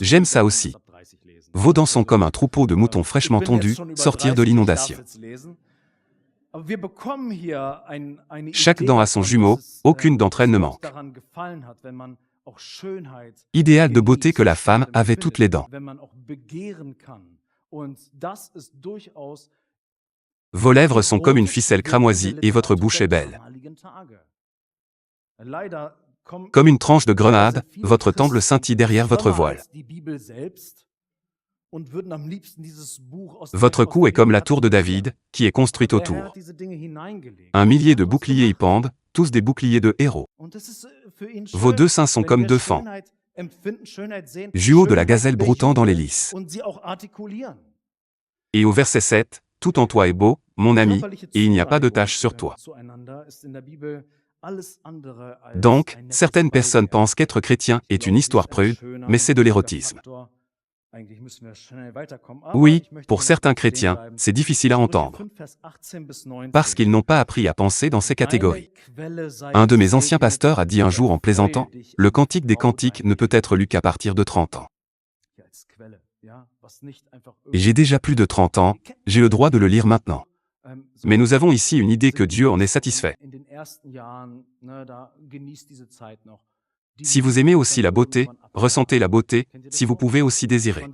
J'aime ça aussi. Vos dents sont comme un troupeau de moutons fraîchement tondus, sortir de l'inondation. Chaque dent a son jumeau, aucune d'entre elles ne manque. Idéal de beauté que la femme avait toutes les dents. Vos lèvres sont comme une ficelle cramoisie et votre bouche est belle. Comme une tranche de grenade, votre temple scintille derrière votre voile. Votre cou est comme la tour de David, qui est construite autour. 1 millier de boucliers y pendent, tous des boucliers de héros. Vos deux seins sont comme deux fans. Jumeaux de la gazelle broutant dans les lys. Et au verset 7, tout en toi est beau, mon ami, et il n'y a pas de tache sur toi. Donc, certaines personnes pensent qu'être chrétien est une histoire prude, mais c'est de l'érotisme. Oui, pour certains chrétiens, c'est difficile à entendre, parce qu'ils n'ont pas appris à penser dans ces catégories. Un de mes anciens pasteurs a dit un jour en plaisantant, « Le Cantique des Cantiques ne peut être lu qu'à partir de 30 ans. » J'ai déjà plus de 30 ans, j'ai le droit de le lire maintenant. Mais nous avons ici une idée que Dieu en est satisfait. Si vous aimez aussi la beauté, ressentez la beauté, si vous pouvez aussi désirer.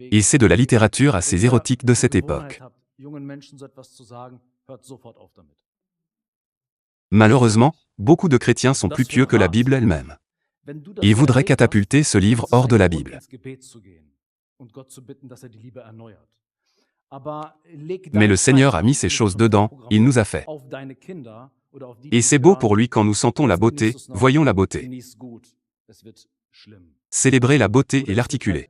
Et c'est de la littérature assez érotique de cette époque. Malheureusement, beaucoup de chrétiens sont plus pieux que la Bible elle-même. Ils voudraient catapulter ce livre hors de la Bible. Mais le Seigneur a mis ces choses dedans, il nous a fait. Et c'est beau pour lui quand nous sentons la beauté, voyons la beauté. Célébrer la beauté et l'articuler.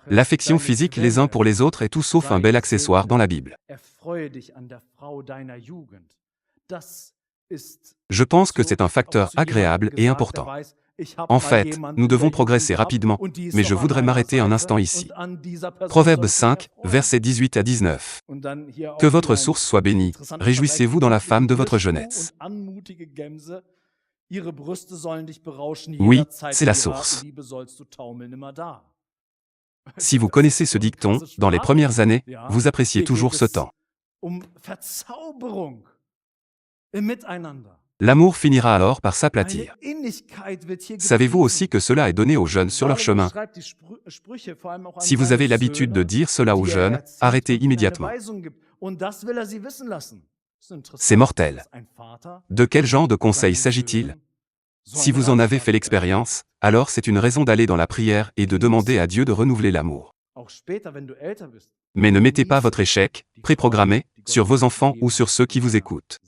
L'affection physique les uns pour les autres est tout sauf un bel accessoire dans la Bible. Je pense que c'est un facteur agréable et important. En fait, nous devons progresser rapidement, mais je voudrais m'arrêter un instant ici. Proverbe 5, versets 18 à 19. Que votre source soit bénie, réjouissez-vous dans la femme de votre jeunesse. Oui, c'est la source. Si vous connaissez ce dicton, dans les premières années, vous appréciez toujours ce temps. L'amour finira alors par s'aplatir. Savez-vous aussi que cela est donné aux jeunes sur leur chemin? Si vous avez l'habitude de dire cela aux jeunes, arrêtez immédiatement. C'est mortel. De quel genre de conseil s'agit-il? Si vous en avez fait l'expérience, alors c'est une raison d'aller dans la prière et de demander à Dieu de renouveler l'amour. Mais ne mettez pas votre échec, préprogrammé, sur vos enfants ou sur ceux qui vous écoutent.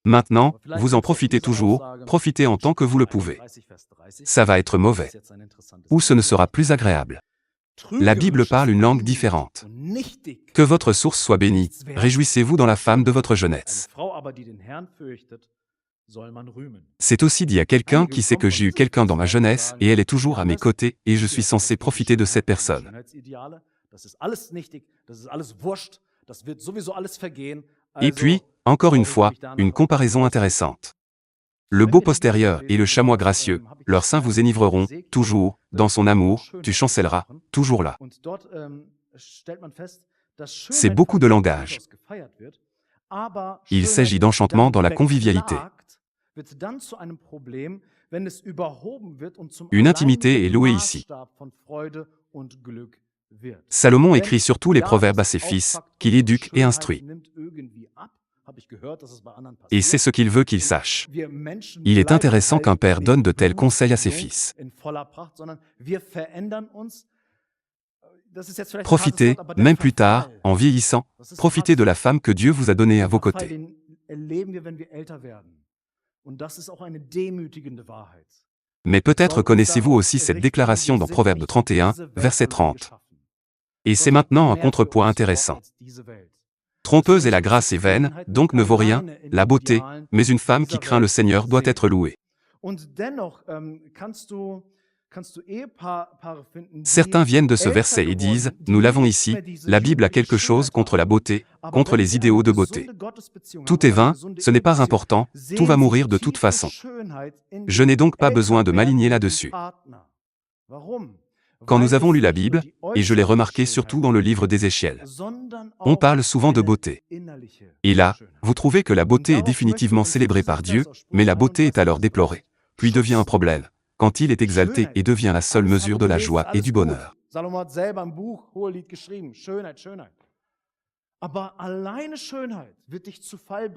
Maintenant, vous en profitez toujours, profitez en tant que vous le pouvez. Ça va être mauvais. Ou ce ne sera plus agréable. La Bible parle une langue différente. Que votre source soit bénie, réjouissez-vous dans la femme de votre jeunesse. C'est aussi dit à quelqu'un qui sait que j'ai eu quelqu'un dans ma jeunesse et elle est toujours à mes côtés et je suis censé profiter de cette personne. Et puis, encore une fois, une comparaison intéressante. Le beau postérieur et le chamois gracieux, leurs seins vous énivreront, toujours, dans son amour, tu chancelleras, toujours là. C'est beaucoup de langage. Il s'agit d'enchantement dans la convivialité. Une intimité est louée ici. Salomon écrit surtout les proverbes à ses fils, qu'il éduque et instruit. Et c'est ce qu'il veut qu'ils sachent. Il est intéressant qu'un père donne de tels conseils à ses fils. Profitez, même plus tard, en vieillissant, profitez de la femme que Dieu vous a donnée à vos côtés. Mais peut-être connaissez-vous aussi cette déclaration dans Proverbe 31, verset 30. Et c'est maintenant un contrepoids intéressant. Trompeuse est la grâce et vaine, donc ne vaut rien, la beauté, mais une femme qui craint le Seigneur doit être louée. Certains viennent de ce verset et disent, nous l'avons ici, la Bible a quelque chose contre la beauté, contre les idéaux de beauté. Tout est vain, ce n'est pas important, tout va mourir de toute façon. Je n'ai donc pas besoin de m'aligner là-dessus. Quand nous avons lu la Bible, et je l'ai remarqué surtout dans le livre d'Ézéchiel, on parle souvent de beauté. Et là, vous trouvez que la beauté est définitivement célébrée par Dieu, mais la beauté est alors déplorée, puis devient un problème, quand il est exalté et devient la seule mesure de la joie et du bonheur.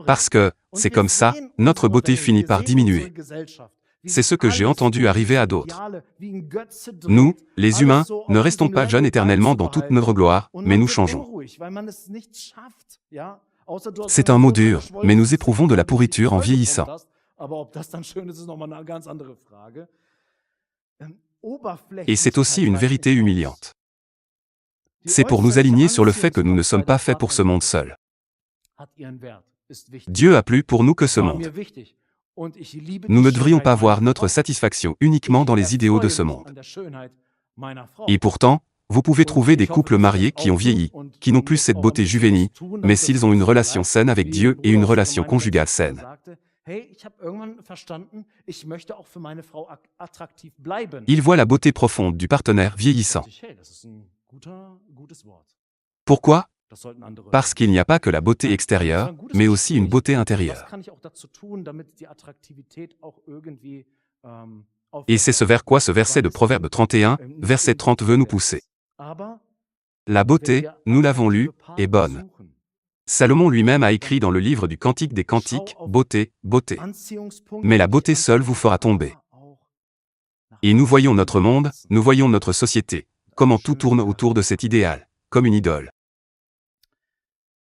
Parce que, c'est comme ça, notre beauté finit par diminuer. C'est ce que j'ai entendu arriver à d'autres. Nous, les humains, ne restons pas jeunes éternellement dans toute notre gloire, mais nous changeons. C'est un mot dur, mais nous éprouvons de la pourriture en vieillissant. Et c'est aussi une vérité humiliante. C'est pour nous aligner sur le fait que nous ne sommes pas faits pour ce monde seul. Dieu a plus pour nous que ce monde. Nous ne devrions pas voir notre satisfaction uniquement dans les idéaux de ce monde. Et pourtant, vous pouvez trouver des couples mariés qui ont vieilli, qui n'ont plus cette beauté juvénile, mais s'ils ont une relation saine avec Dieu et une relation conjugale saine. Ils voient la beauté profonde du partenaire vieillissant. Pourquoi? Parce qu'il n'y a pas que la beauté extérieure, mais aussi une beauté intérieure. Et c'est ce vers quoi ce verset de Proverbe 31, verset 30 veut nous pousser. La beauté, nous l'avons lu, est bonne. Salomon lui-même a écrit dans le livre du Cantique des Cantiques, beauté, beauté. Mais la beauté seule vous fera tomber. Et nous voyons notre monde, nous voyons notre société, comment tout tourne autour de cet idéal, comme une idole.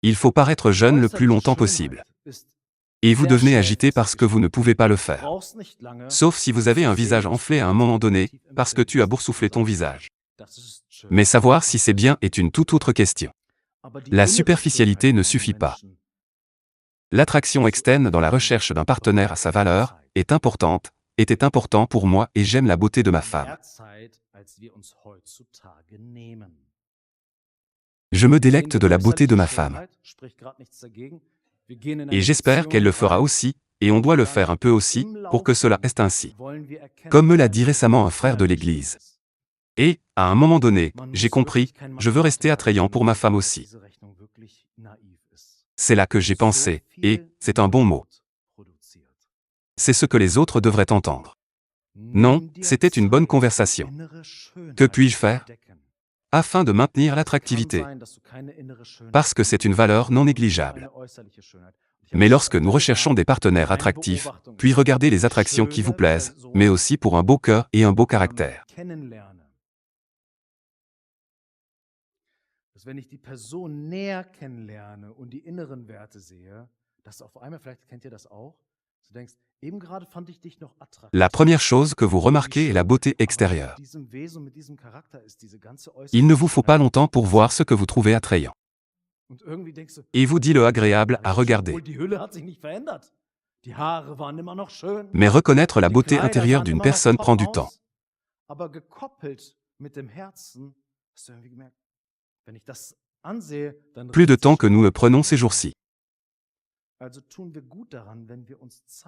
Il faut paraître jeune le plus longtemps possible. Et vous devenez agité parce que vous ne pouvez pas le faire. Sauf si vous avez un visage enflé à un moment donné, parce que tu as boursouflé ton visage. Mais savoir si c'est bien est une toute autre question. La superficialité ne suffit pas. L'attraction externe dans la recherche d'un partenaire à sa valeur est importante, était important pour moi et j'aime la beauté de ma femme. Je me délecte de la beauté de ma femme. Et j'espère qu'elle le fera aussi, et on doit le faire un peu aussi, pour que cela reste ainsi. Comme me l'a dit récemment un frère de l'Église. Et, à un moment donné, j'ai compris, je veux rester attrayant pour ma femme aussi. C'est là que j'ai pensé, et, c'est un bon mot. C'est ce que les autres devraient entendre. Non, c'était une bonne conversation. Que puis-je faire? Afin de maintenir l'attractivité. Parce que c'est une valeur non négligeable. Mais lorsque nous recherchons des partenaires attractifs, puis regardez les attractions qui vous plaisent, mais aussi pour un beau cœur et un beau caractère. Wenn ich die Person näher kennenlerne und die inneren Werte sehe, dass auf einmal, vielleicht kennt ihr das auch, du denkst, eben gerade fand ich dich noch attraktiv. La première chose que vous remarquez est la beauté extérieure. Il ne vous faut pas longtemps pour voir ce que vous trouvez attrayant. Et vous dit le agréable à regarder. Mais reconnaître la beauté intérieure d'une personne prend du temps. Plus de temps que nous le prenons ces jours-ci.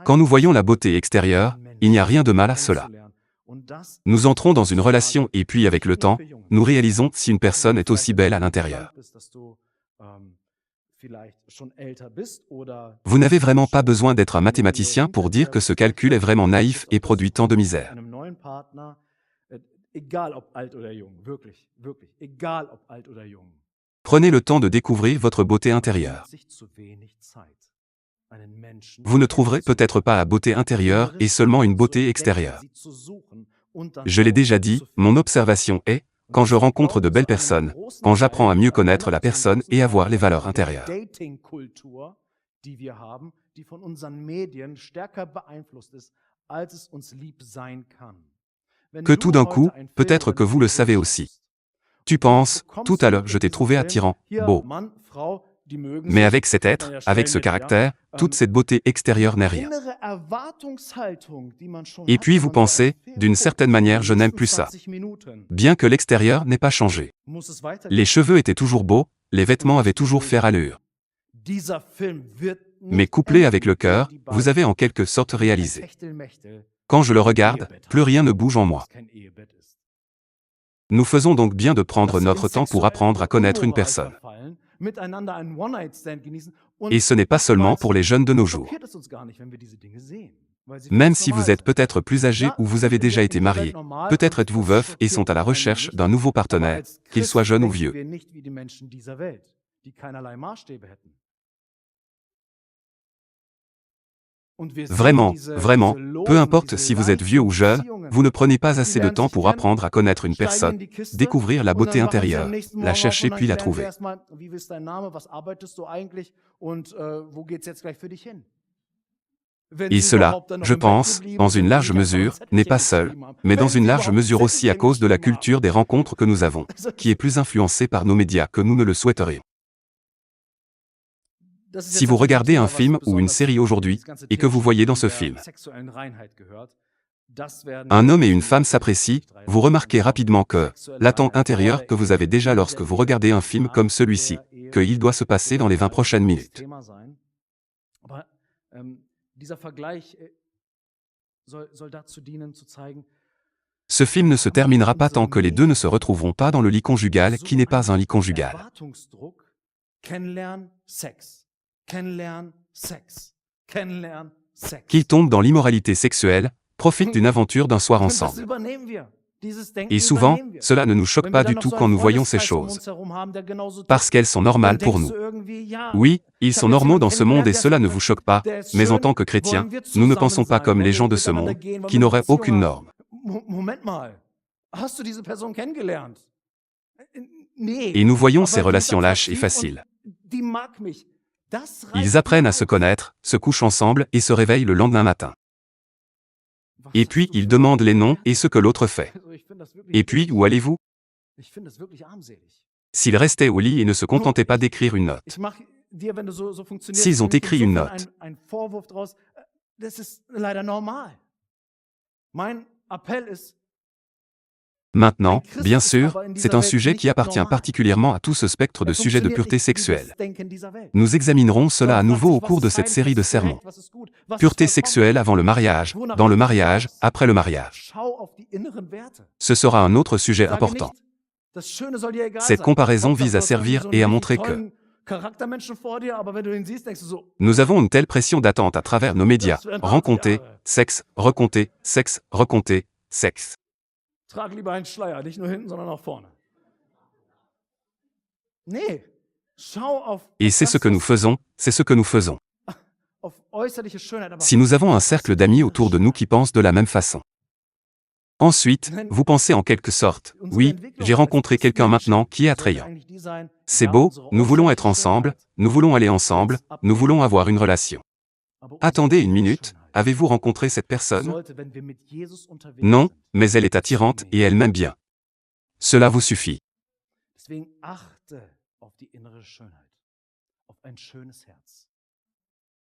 Quand nous voyons la beauté extérieure, il n'y a rien de mal à cela. Nous entrons dans une relation et puis avec le temps, nous réalisons si une personne est aussi belle à l'intérieur. Vous n'avez vraiment pas besoin d'être un mathématicien pour dire que ce calcul est vraiment naïf et produit tant de misère. Prenez le temps de découvrir votre beauté intérieure. Vous ne trouverez peut-être pas la beauté intérieure et seulement une beauté extérieure. Je l'ai déjà dit, mon observation est, quand je rencontre de belles personnes, quand j'apprends à mieux connaître la personne et à voir les valeurs intérieures. Que tout d'un coup, peut-être que vous le savez aussi. Tu penses, tout à l'heure je t'ai trouvé attirant, beau. Mais avec cet être, avec ce caractère, toute cette beauté extérieure n'est rien. Et puis vous pensez, d'une certaine manière je n'aime plus ça. Bien que l'extérieur n'ait pas changé. Les cheveux étaient toujours beaux, les vêtements avaient toujours fait allure. Mais couplé avec le cœur, vous avez en quelque sorte réalisé. Quand je le regarde, plus rien ne bouge en moi. Nous faisons donc bien de prendre notre temps pour apprendre à connaître une personne. Et ce n'est pas seulement pour les jeunes de nos jours. Même si vous êtes peut-être plus âgé ou vous avez déjà été marié, peut-être êtes-vous veuf et sont à la recherche d'un nouveau partenaire, qu'il soit jeune ou vieux. Vraiment, vraiment, peu importe si vous êtes vieux ou jeune, vous ne prenez pas assez de temps pour apprendre à connaître une personne, découvrir la beauté intérieure, la chercher puis la trouver. Et cela, je pense, dans une large mesure, n'est pas seul, mais dans une large mesure aussi à cause de la culture des rencontres que nous avons, qui est plus influencée par nos médias que nous ne le souhaiterions. Si vous regardez un film ou une série aujourd'hui, et que vous voyez dans ce film un homme et une femme s'apprécient, vous remarquez rapidement que l'attente intérieure que vous avez déjà lorsque vous regardez un film comme celui-ci, qu'il doit se passer dans les 20 prochaines minutes. Ce film ne se terminera pas tant que les deux ne se retrouveront pas dans le lit conjugal qui n'est pas un lit conjugal. Qu'ils tombent dans l'immoralité sexuelle, profitent d'une aventure d'un soir ensemble. Et souvent, cela ne nous choque pas du tout quand nous voyons ces choses. Parce qu'elles sont normales pour nous. Oui, ils sont normaux dans ce monde et cela ne vous choque pas, mais en tant que chrétiens, nous ne pensons pas comme les gens de ce monde, qui n'auraient aucune norme. Et nous voyons ces relations lâches et faciles. Ils apprennent à se connaître, se couchent ensemble et se réveillent le lendemain matin. Et puis ils demandent les noms et ce que l'autre fait. Et puis, où allez-vous? S'ils restaient au lit et ne se contentaient pas d'écrire une note. S'ils ont écrit une note, maintenant, bien sûr, c'est un sujet qui appartient particulièrement à tout ce spectre de sujets de pureté sexuelle. Nous examinerons cela à nouveau au cours de cette série de sermons. Pureté sexuelle avant le mariage, dans le mariage, après le mariage. Ce sera un autre sujet important. Cette comparaison vise à servir et à montrer que nous avons une telle pression d'attente à travers nos médias. Rencontrer, sexe, recompter, sexe, recompter, sexe. Trag lieber einen Schleier, nicht nur hinten, sondern auch vorne. Nee, schau auf. Et c'est ce que nous faisons, c'est ce que nous faisons. Auf äußerliche Schönheit, aber Si nous avons un cercle d'amis autour de nous qui pensent de la même façon. Ensuite, vous pensez en quelque sorte, oui, j'ai rencontré quelqu'un maintenant qui est attrayant. C'est beau, nous voulons être ensemble, nous voulons aller ensemble, nous voulons avoir une relation. Attendez une minute, avez-vous rencontré cette personne? Non, mais elle est attirante et elle m'aime bien. Cela vous suffit.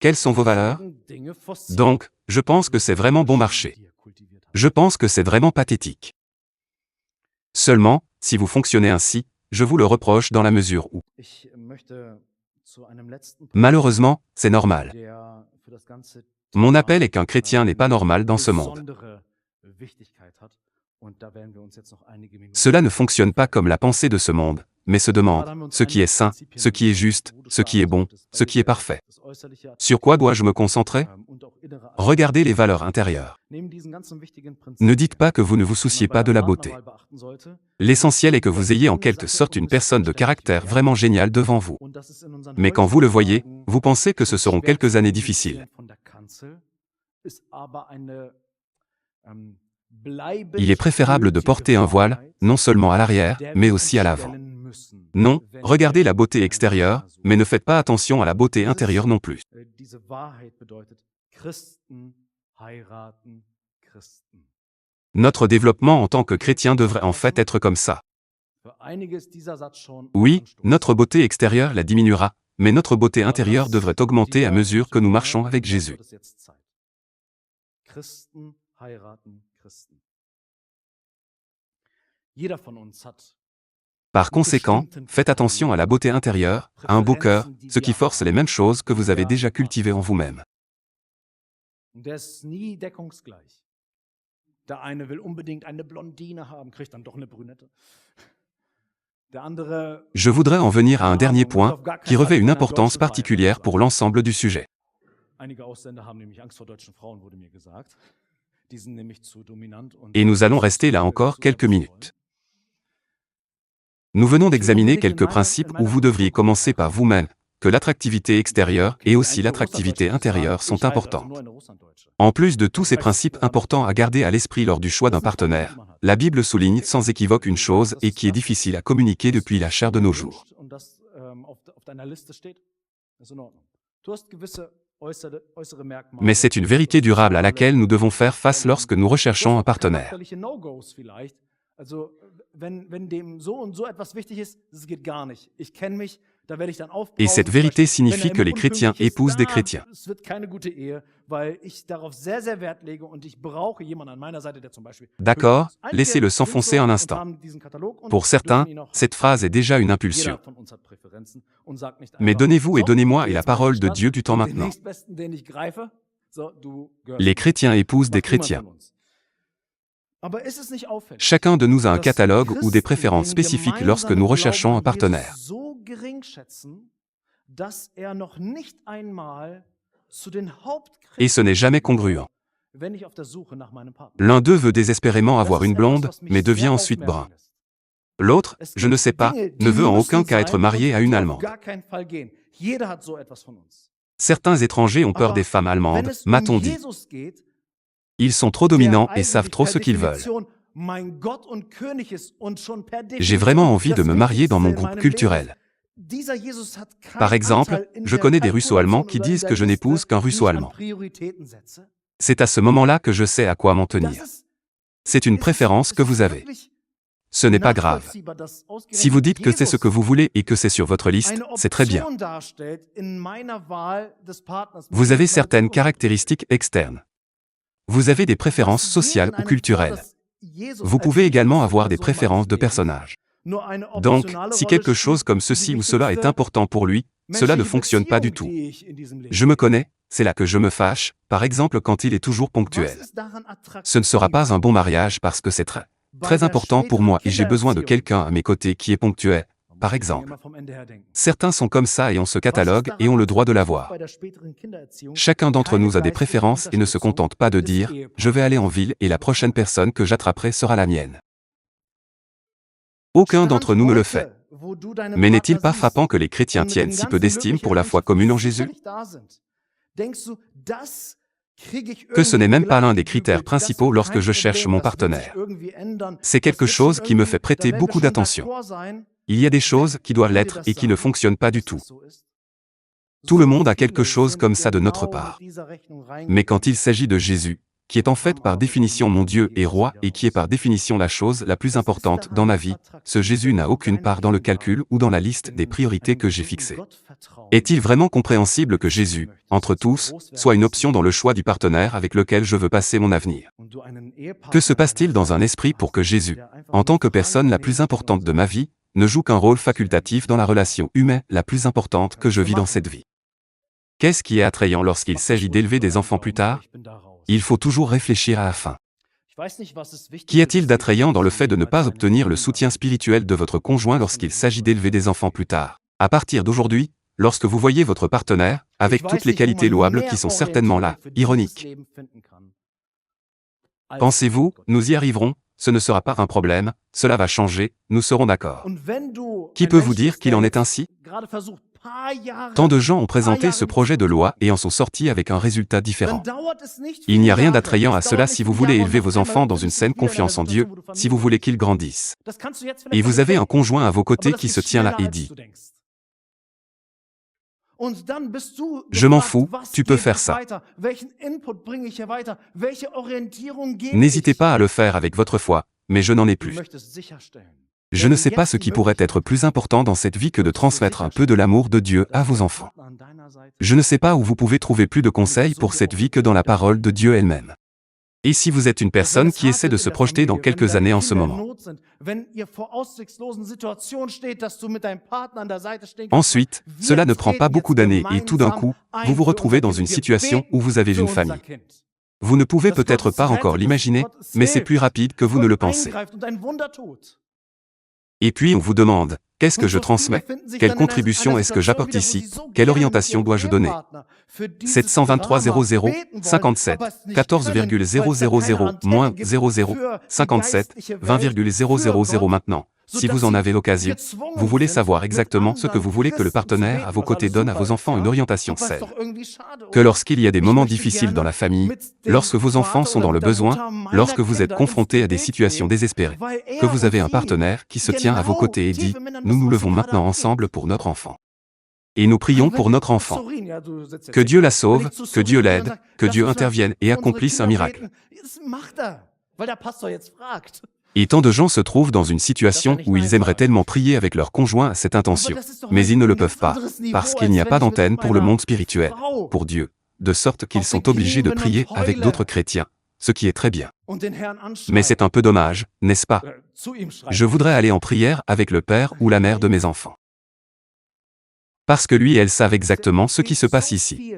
Quelles sont vos valeurs? Donc, je pense que c'est vraiment bon marché. Je pense que c'est vraiment pathétique. Seulement, si vous fonctionnez ainsi, je vous le reproche dans la mesure où, malheureusement, c'est normal. Mon appel est qu'un chrétien n'est pas normal dans ce monde. Cela ne fonctionne pas comme la pensée de ce monde, mais se demande ce qui est saint, ce qui est juste, ce qui est bon, ce qui est parfait. Sur quoi dois-je me concentrer? Regardez les valeurs intérieures. Ne dites pas que vous ne vous souciez pas de la beauté. L'essentiel est que vous ayez en quelque sorte une personne de caractère vraiment géniale devant vous. Mais quand vous le voyez, vous pensez que ce seront quelques années difficiles. Il est préférable de porter un voile, non seulement à l'arrière, mais aussi à l'avant. Non, regardez la beauté extérieure, mais ne faites pas attention à la beauté intérieure non plus. Notre développement en tant que chrétien devrait en fait être comme ça. Oui, notre beauté extérieure la diminuera, mais notre beauté intérieure devrait augmenter à mesure que nous marchons avec Jésus. Par conséquent, faites attention à la beauté intérieure, à un beau cœur, ce qui force les mêmes choses que vous avez déjà cultivées en vous-même. Je voudrais en venir à un dernier point, qui revêt une importance particulière pour l'ensemble du sujet. Et nous allons rester là encore quelques minutes. Nous venons d'examiner quelques principes où vous devriez commencer par vous-même, que l'attractivité extérieure et aussi l'attractivité intérieure sont importantes. En plus de tous ces principes importants à garder à l'esprit lors du choix d'un partenaire, la Bible souligne sans équivoque une chose et qui est difficile à communiquer depuis la chair de nos jours. Mais c'est une vérité durable à laquelle nous devons faire face lorsque nous recherchons un partenaire. Et cette vérité signifie que les chrétiens épousent des chrétiens. D'accord, laissez-le s'enfoncer un instant. Pour certains, cette phrase est déjà une impulsion. Mais donnez-vous et donnez-moi et la parole de Dieu du temps maintenant. Les chrétiens épousent des chrétiens. Chacun de nous a un catalogue ou des préférences spécifiques lorsque nous recherchons un partenaire. Et ce n'est jamais congruent. L'un d'eux veut désespérément avoir une blonde, mais devient ensuite brun. L'autre, je ne sais pas, ne veut en aucun cas être marié à une Allemande. Certains étrangers ont peur des femmes allemandes, m'a-t-on dit. Ils sont trop dominants et savent trop ce qu'ils veulent. J'ai vraiment envie de me marier dans mon groupe culturel. Par exemple, je connais des Russo-allemands qui disent que je n'épouse qu'un Russo-allemand. C'est à ce moment-là que je sais à quoi m'en tenir. C'est une préférence que vous avez. ce n'est pas grave. Si vous dites que c'est ce que vous voulez et que c'est sur votre liste, c'est très bien. Vous avez certaines caractéristiques externes. Vous avez des préférences sociales ou culturelles. Vous pouvez également avoir des préférences de personnages. Donc, si quelque chose comme ceci ou cela est important pour lui, cela ne fonctionne pas du tout. Je me connais, c'est là que je me fâche, par exemple quand il est toujours ponctuel. Ce ne sera pas un bon mariage parce que c'est très important pour moi et j'ai besoin de quelqu'un à mes côtés qui est ponctuel, par exemple. Certains sont comme ça et on se catalogue et ont le droit de l'avoir. Chacun d'entre nous a des préférences et ne se contente pas de dire « je vais aller en ville et la prochaine personne que j'attraperai sera la mienne ». Aucun d'entre nous ne le fait. Mais n'est-il pas frappant que les chrétiens tiennent si peu d'estime pour la foi commune en Jésus? Que ce n'est même pas l'un des critères principaux lorsque je cherche mon partenaire. C'est quelque chose qui me fait prêter beaucoup d'attention. Il y a des choses qui doivent l'être et qui ne fonctionnent pas du tout. Tout le monde a quelque chose comme ça de notre part. Mais quand il s'agit de Jésus, qui est en fait par définition mon Dieu et roi et qui est par définition la chose la plus importante dans ma vie, ce Jésus n'a aucune part dans le calcul ou dans la liste des priorités que j'ai fixées. Est-il vraiment compréhensible que Jésus, entre tous, soit une option dans le choix du partenaire avec lequel je veux passer mon avenir? Que se passe-t-il dans un esprit pour que Jésus, en tant que personne la plus importante de ma vie, ne joue qu'un rôle facultatif dans la relation humaine la plus importante que je vis dans cette vie? Qu'est-ce qui est attrayant lorsqu'il s'agit d'élever des enfants plus tard? Il faut toujours réfléchir à la fin. Qu'y a-t-il d'attrayant dans le fait de ne pas obtenir le soutien spirituel de votre conjoint lorsqu'il s'agit d'élever des enfants plus tard? À partir d'aujourd'hui, lorsque vous voyez votre partenaire, avec toutes les qualités louables qui sont certainement là, ironiques. Pensez-vous, nous y arriverons, ce ne sera pas un problème, cela va changer, nous serons d'accord. Qui peut vous dire qu'il en est ainsi? Tant de gens ont présenté ce projet de loi et en sont sortis avec un résultat différent. Il n'y a rien d'attrayant à cela si vous voulez élever vos enfants dans une saine confiance en Dieu, si vous voulez qu'ils grandissent. Et vous avez un conjoint à vos côtés qui se tient là et dit « Je m'en fous, tu peux faire ça. » N'hésitez pas à le faire avec votre foi, mais je n'en ai plus. Je ne sais pas ce qui pourrait être plus important dans cette vie que de transmettre un peu de l'amour de Dieu à vos enfants. Je ne sais pas où vous pouvez trouver plus de conseils pour cette vie que dans la parole de Dieu elle-même. Et si vous êtes une personne qui essaie de se projeter dans quelques années en ce moment. Ensuite, cela ne prend pas beaucoup d'années et tout d'un coup, vous vous retrouvez dans une situation où vous avez une famille. Vous ne pouvez peut-être pas encore l'imaginer, mais c'est plus rapide que vous ne le pensez. Et puis on vous demande, qu'est-ce que je transmets? Quelle contribution est-ce que j'apporte ici? Quelle orientation dois-je donner? 723 00 57 14,000 moins 00 57 20,000 maintenant. Si vous en avez l'occasion, vous voulez savoir exactement ce que vous voulez que le partenaire à vos côtés donne à vos enfants une orientation saine. Que lorsqu'il y a des moments difficiles dans la famille, lorsque vos enfants sont dans le besoin, lorsque vous êtes confrontés à des situations désespérées, que vous avez un partenaire qui se tient à vos côtés et dit « Nous nous levons maintenant ensemble pour notre enfant. Et nous prions pour notre enfant. Que Dieu la sauve, que Dieu l'aide, que Dieu intervienne et accomplisse un miracle. » Et tant de gens se trouvent dans une situation où ils aimeraient tellement prier avec leur conjoint à cette intention, mais ils ne le peuvent pas, parce qu'il n'y a pas d'antenne pour le monde spirituel, pour Dieu, de sorte qu'ils sont obligés de prier avec d'autres chrétiens, ce qui est très bien. Mais c'est un peu dommage, n'est-ce pas? Je voudrais aller en prière avec le père ou la mère de mes enfants. Parce que lui et elle savent exactement ce qui se passe ici.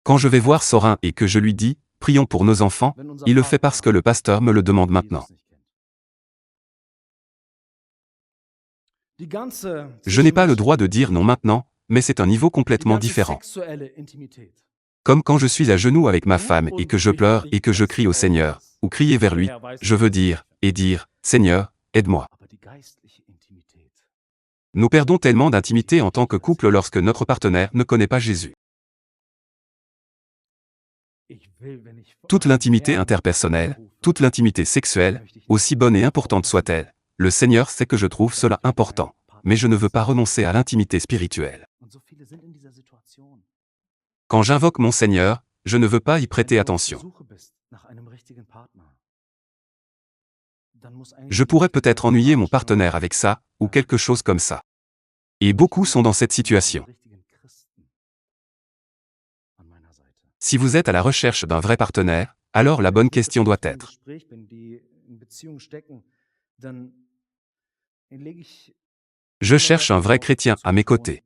Quand je vais voir Sorin et que je lui dis, prions pour nos enfants, il le fait parce que le pasteur me le demande maintenant. Je n'ai pas le droit de dire non maintenant, mais c'est un niveau complètement différent. Comme quand je suis à genoux avec ma femme et que je pleure et que je crie au Seigneur, ou crier vers lui, je veux dire, Seigneur, aide-moi. Nous perdons tellement d'intimité en tant que couple lorsque notre partenaire ne connaît pas Jésus. Toute l'intimité interpersonnelle, toute l'intimité sexuelle, aussi bonne et importante soit-elle, le Seigneur sait que je trouve cela important, mais je ne veux pas renoncer à l'intimité spirituelle. Quand j'invoque mon Seigneur, je ne veux pas y prêter attention. Je pourrais peut-être ennuyer mon partenaire avec ça, ou quelque chose comme ça. Et beaucoup sont dans cette situation. Si vous êtes à la recherche d'un vrai partenaire, alors la bonne question doit être: je cherche un vrai chrétien à mes côtés.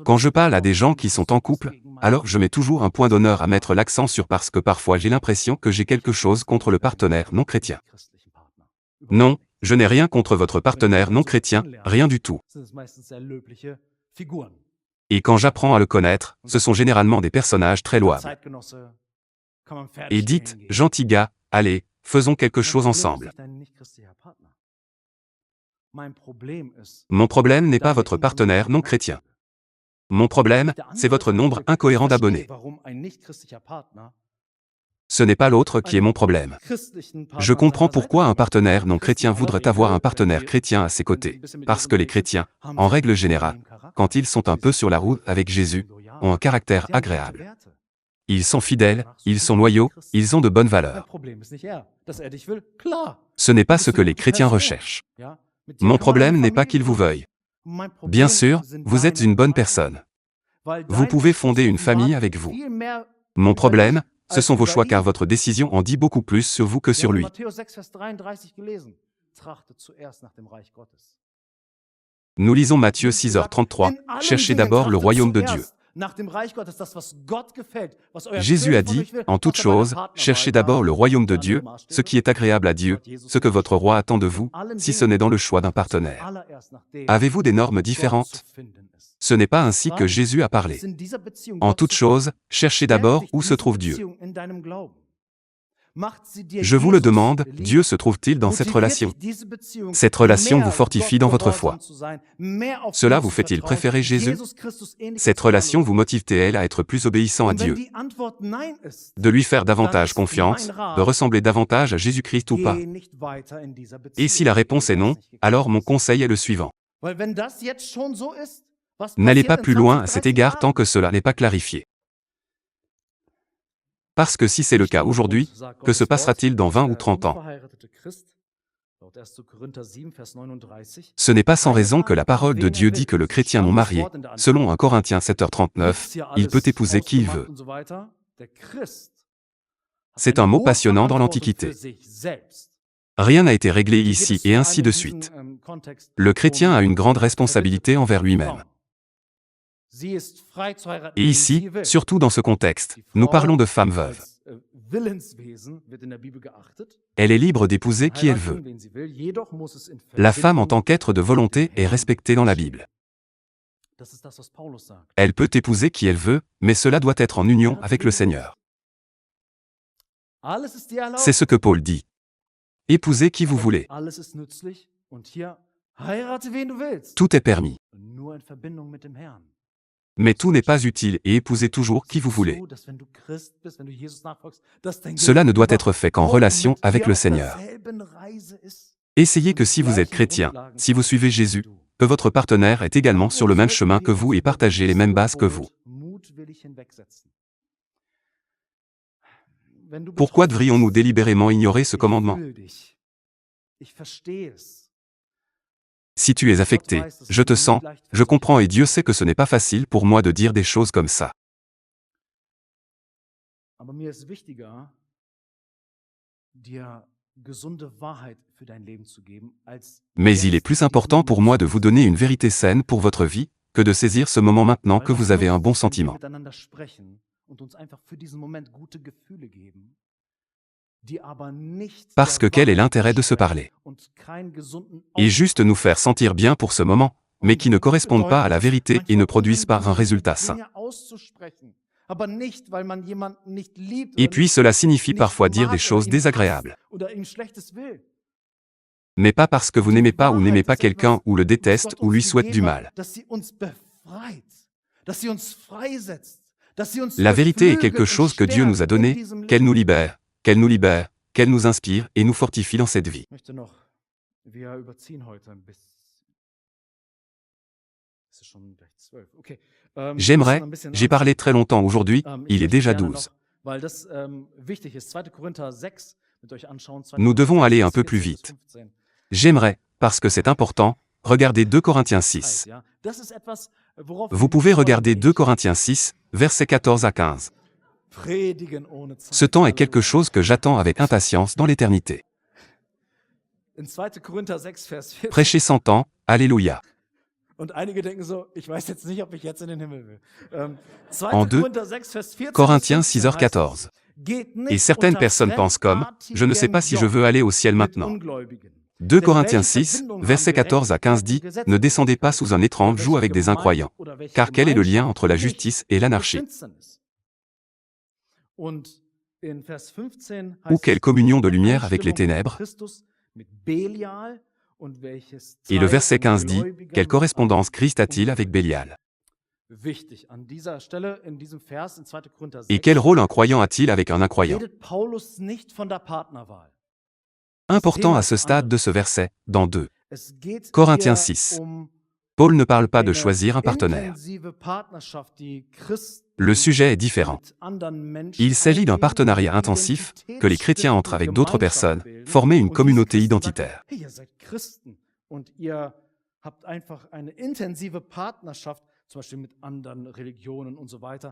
Quand je parle à des gens qui sont en couple, alors je mets toujours un point d'honneur à mettre l'accent sur parce que parfois j'ai l'impression que j'ai quelque chose contre le partenaire non chrétien. Non, je n'ai rien contre votre partenaire non chrétien, rien du tout. Et quand j'apprends à le connaître, ce sont généralement des personnages très louables. Et dites, gentil gars, allez, faisons quelque chose ensemble. Mon problème n'est pas votre partenaire non chrétien. Mon problème, c'est votre nombre incohérent d'abonnés. Ce n'est pas l'autre qui est mon problème. Je comprends pourquoi un partenaire non chrétien voudrait avoir un partenaire chrétien à ses côtés. Parce que les chrétiens, en règle générale, quand ils sont un peu sur la route avec Jésus, ont un caractère agréable. Ils sont fidèles, ils sont loyaux, ils ont de bonnes valeurs. Ce n'est pas ce que les chrétiens recherchent. Mon problème n'est pas qu'ils vous veuillent. Bien sûr, vous êtes une bonne personne. Vous pouvez fonder une famille avec vous. Mon problème, ce sont vos choix car votre décision en dit beaucoup plus sur vous que sur lui. Nous lisons Matthieu 6h33, « Cherchez d'abord le royaume de Dieu ». Jésus a dit, en toute chose, cherchez d'abord le royaume de Dieu, ce qui est agréable à Dieu, ce que votre roi attend de vous, si ce n'est dans le choix d'un partenaire. Avez-vous des normes différentes? Ce n'est pas ainsi que Jésus a parlé. En toute chose, cherchez d'abord où se trouve Dieu. Je vous le demande, Dieu se trouve-t-il dans cette relation? Cette relation vous fortifie dans votre foi. Cela vous fait-il préférer Jésus? Cette relation vous motive-t-elle à être plus obéissant à Dieu? De lui faire davantage confiance, de ressembler davantage à Jésus-Christ ou pas? Et si la réponse est non, alors mon conseil est le suivant. N'allez pas plus loin à cet égard tant que cela n'est pas clarifié. Parce que si c'est le cas aujourd'hui, que se passera-t-il dans 20 ou 30 ans? Ce n'est pas sans raison que la parole de Dieu dit que le chrétien non marié, selon 1 Corinthiens 7h39, il peut épouser qui il veut. C'est un mot passionnant dans l'Antiquité. Rien n'a été réglé ici et ainsi de suite. Le chrétien a une grande responsabilité envers lui-même. Et ici, surtout dans ce contexte, nous parlons de femme veuve. Elle est libre d'épouser qui elle veut. La femme en tant qu'être de volonté est respectée dans la Bible. Elle peut épouser qui elle veut, mais cela doit être en union avec le Seigneur. C'est ce que Paul dit. Épousez qui vous voulez. Tout est permis. Mais tout n'est pas utile et épousez toujours qui vous voulez. Cela ne doit être fait qu'en relation avec le Seigneur. Essayez que si vous êtes chrétien, si vous suivez Jésus, que votre partenaire est également sur le même chemin que vous et partagez les mêmes bases que vous. Pourquoi devrions-nous délibérément ignorer ce commandement? Si tu es affecté, je te sens, je comprends et Dieu sait que ce n'est pas facile pour moi de dire des choses comme ça. Mais il est plus important pour moi de vous donner une vérité saine pour votre vie, que de saisir ce moment maintenant que vous avez un bon sentiment. Parce que quel est l'intérêt de se parler? Et juste nous faire sentir bien pour ce moment, mais qui ne correspondent pas à la vérité et ne produisent pas un résultat sain. Et puis cela signifie parfois dire des choses désagréables. Mais pas parce que vous n'aimez pas ou n'aimez pas quelqu'un ou le déteste ou lui souhaite du mal. La vérité est quelque chose que Dieu nous a donné, qu'elle nous libère, qu'elle nous inspire et nous fortifie dans cette vie. J'aimerais, j'ai parlé très longtemps aujourd'hui, il est déjà 12. Nous devons aller un peu plus vite. J'aimerais, parce que c'est important, regarder 2 Corinthiens 6. Vous pouvez regarder 2 Corinthiens 6, versets 14 à 15. Ce temps est quelque chose que j'attends avec impatience dans l'éternité. Prêcher 100 ans, Alléluia. En 2 Corinthiens 6h14. Et certaines personnes pensent comme, je ne sais pas si je veux aller au ciel maintenant. 2 Corinthiens 6, versets 14 à 15 dit, ne descendez pas sous un étrange joug avec des incroyants. Car quel est le lien entre la justice et l'anarchie? Ou quelle communion de lumière avec les ténèbres? Et le verset 15 dit, quelle correspondance Christ a-t-il avec Bélial? Et quel rôle un croyant a-t-il avec un incroyant? Important à ce stade de ce verset, dans 2 Corinthiens 6. Paul ne parle pas de choisir un partenaire. Le sujet est différent. Il s'agit d'un partenariat intensif, que les chrétiens entrent avec d'autres personnes, former une communauté identitaire.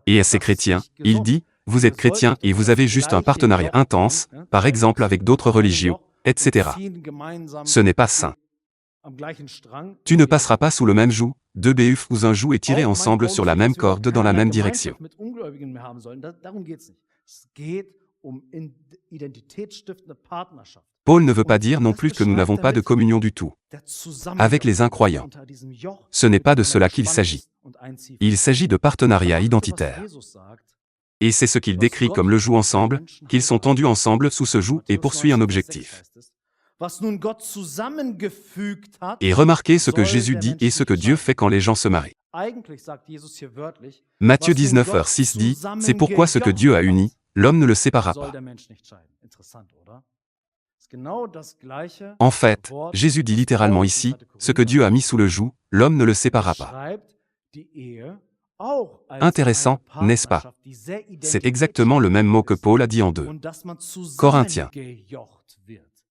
Et à ces chrétiens, il dit, vous êtes chrétiens et vous avez juste un partenariat intense, par exemple avec d'autres religieux, etc. Ce n'est pas sain. Tu ne passeras pas sous le même joug, 2 BUF où un joug est tiré ensemble sur la même corde dans la même direction. Paul ne veut pas dire non plus que nous n'avons pas de communion du tout avec les incroyants. Ce n'est pas de cela qu'il s'agit. Il s'agit de partenariat identitaire. Et c'est ce qu'il décrit comme le joug ensemble, qu'ils sont tendus ensemble sous ce joug et poursuit un objectif. Et remarquez ce que Jésus dit et ce que Dieu fait quand les gens se marient. Matthieu 19h6 dit, c'est pourquoi ce que Dieu a uni, l'homme ne le séparera pas. En fait, Jésus dit littéralement ici, ce que Dieu a mis sous le joug, l'homme ne le séparera pas. Intéressant, n'est-ce pas? C'est exactement le même mot que Paul a dit en 2 Corinthiens.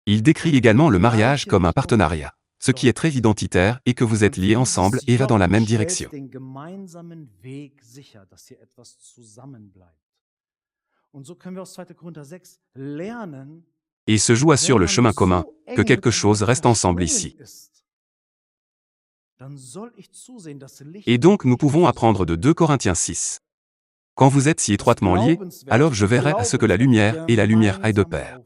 Il décrit également le mariage comme un partenariat, ce qui est très identitaire et que vous êtes liés ensemble et va dans la même direction. Et ce joug assure le chemin commun, que quelque chose reste ensemble ici. Et donc nous pouvons apprendre de 2 Corinthiens 6. Quand vous êtes si étroitement liés, alors je veillerai à ce que la lumière et la lumière aillent de pair.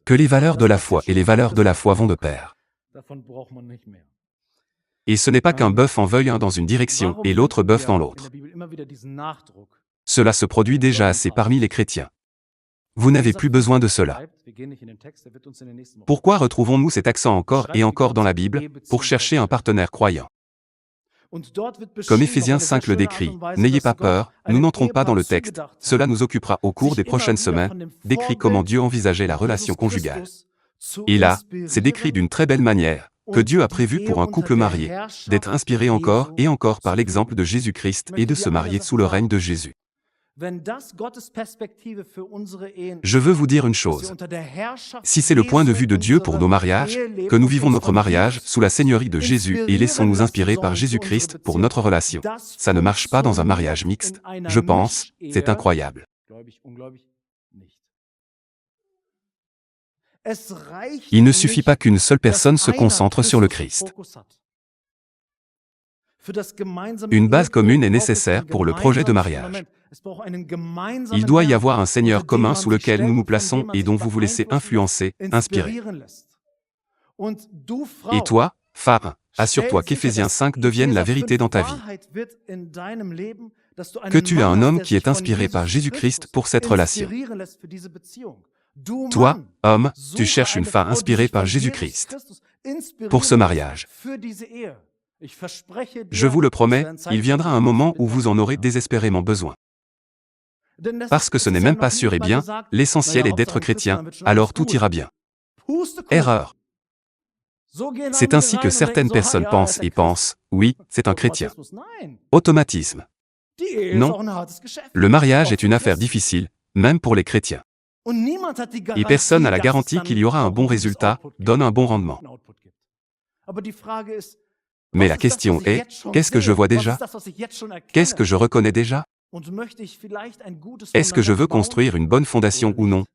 Que les valeurs de la foi et les valeurs de la foi vont de pair. Et ce n'est pas qu'un bœuf en veuille un dans une direction et l'autre bœuf dans l'autre. Cela se produit déjà assez parmi les chrétiens. Vous n'avez plus besoin de cela. Pourquoi retrouvons-nous cet accent encore et encore dans la Bible, pour chercher un partenaire croyant? Comme Éphésiens 5 le décrit, n'ayez pas peur, nous n'entrons pas dans le texte, cela nous occupera au cours des prochaines semaines, décrit comment Dieu envisageait la relation conjugale. Et là, c'est décrit d'une très belle manière, que Dieu a prévu pour un couple marié, d'être inspiré encore et encore par l'exemple de Jésus-Christ et de se marier sous le règne de Jésus. Je veux vous dire une chose. Si c'est le point de vue de Dieu pour nos mariages, que nous vivons notre mariage sous la seigneurie de Jésus et laissons-nous inspirer par Jésus-Christ pour notre relation, ça ne marche pas dans un mariage mixte, je pense, c'est incroyable. Il ne suffit pas qu'une seule personne se concentre sur le Christ. Une base commune est nécessaire pour le projet de mariage. Il doit y avoir un Seigneur commun sous lequel nous nous plaçons et dont vous vous laissez influencer, inspirer. Et toi, femme, assure-toi qu'Éphésiens 5 devienne la vérité dans ta vie. Que tu as un homme qui est inspiré par Jésus-Christ pour cette relation. Toi, homme, tu cherches une femme inspirée par Jésus-Christ pour ce mariage. Je vous le promets, il viendra un moment où vous en aurez désespérément besoin. Parce que ce n'est même pas sûr et bien, l'essentiel est d'être chrétien, alors tout ira bien. Erreur. C'est ainsi que certaines personnes pensent et pensent, oui, c'est un chrétien. Automatisme. Non, le mariage est une affaire difficile, même pour les chrétiens. Et personne n'a la garantie qu'il y aura un bon résultat, donne un bon rendement. Mais la question est, qu'est-ce que je vois déjà? Qu'est-ce que je reconnais déjà? Est-ce que je veux construire une bonne fondation ou non?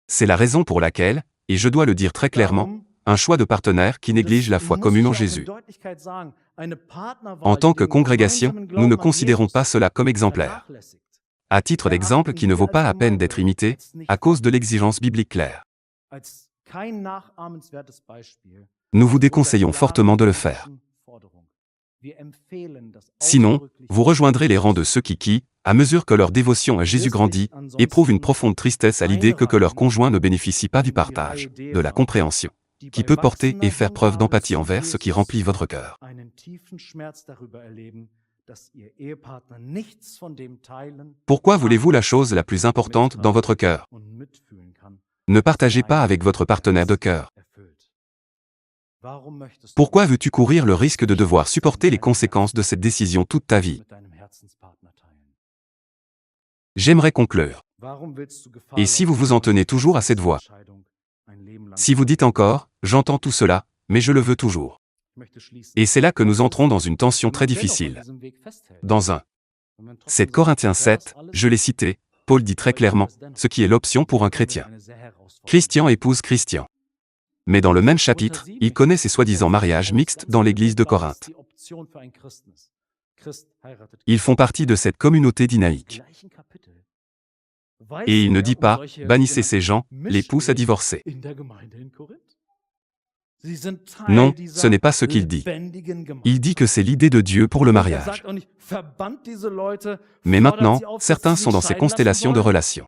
C'est la raison pour laquelle, et je dois le dire très clairement, un choix de partenaire qui néglige la foi commune en Jésus. En tant que congrégation, nous ne considérons pas cela comme exemplaire. À titre d'exemple qui ne vaut pas la peine d'être imité, à cause de l'exigence biblique claire. Nous vous déconseillons fortement de le faire. Sinon, vous rejoindrez les rangs de ceux qui, à mesure que leur dévotion à Jésus grandit, éprouvent une profonde tristesse à l'idée que leur conjoint ne bénéficie pas du partage, de la compréhension, qui peut porter et faire preuve d'empathie envers ce qui remplit votre cœur. Pourquoi voulez-vous la chose la plus importante dans votre cœur? Ne partagez pas avec votre partenaire de cœur. Pourquoi veux-tu courir le risque de devoir supporter les conséquences de cette décision toute ta vie? J'aimerais conclure. Et si vous vous en tenez toujours à cette voie? Si vous dites encore, j'entends tout cela, mais je le veux toujours. Et c'est là que nous entrons dans une tension très difficile. Dans 7 Corinthiens 7, je l'ai cité, Paul dit très clairement, ce qui est l'option pour un chrétien. Christian épouse Christian. Mais dans le même chapitre, il connaît ces soi-disant mariages mixtes dans l'église de Corinthe. Ils font partie de cette communauté dynamique. Et il ne dit pas, bannissez ces gens, les pousse à divorcer. Non, ce n'est pas ce qu'il dit. Il dit que c'est l'idée de Dieu pour le mariage. Mais maintenant, certains sont dans ces constellations de relations.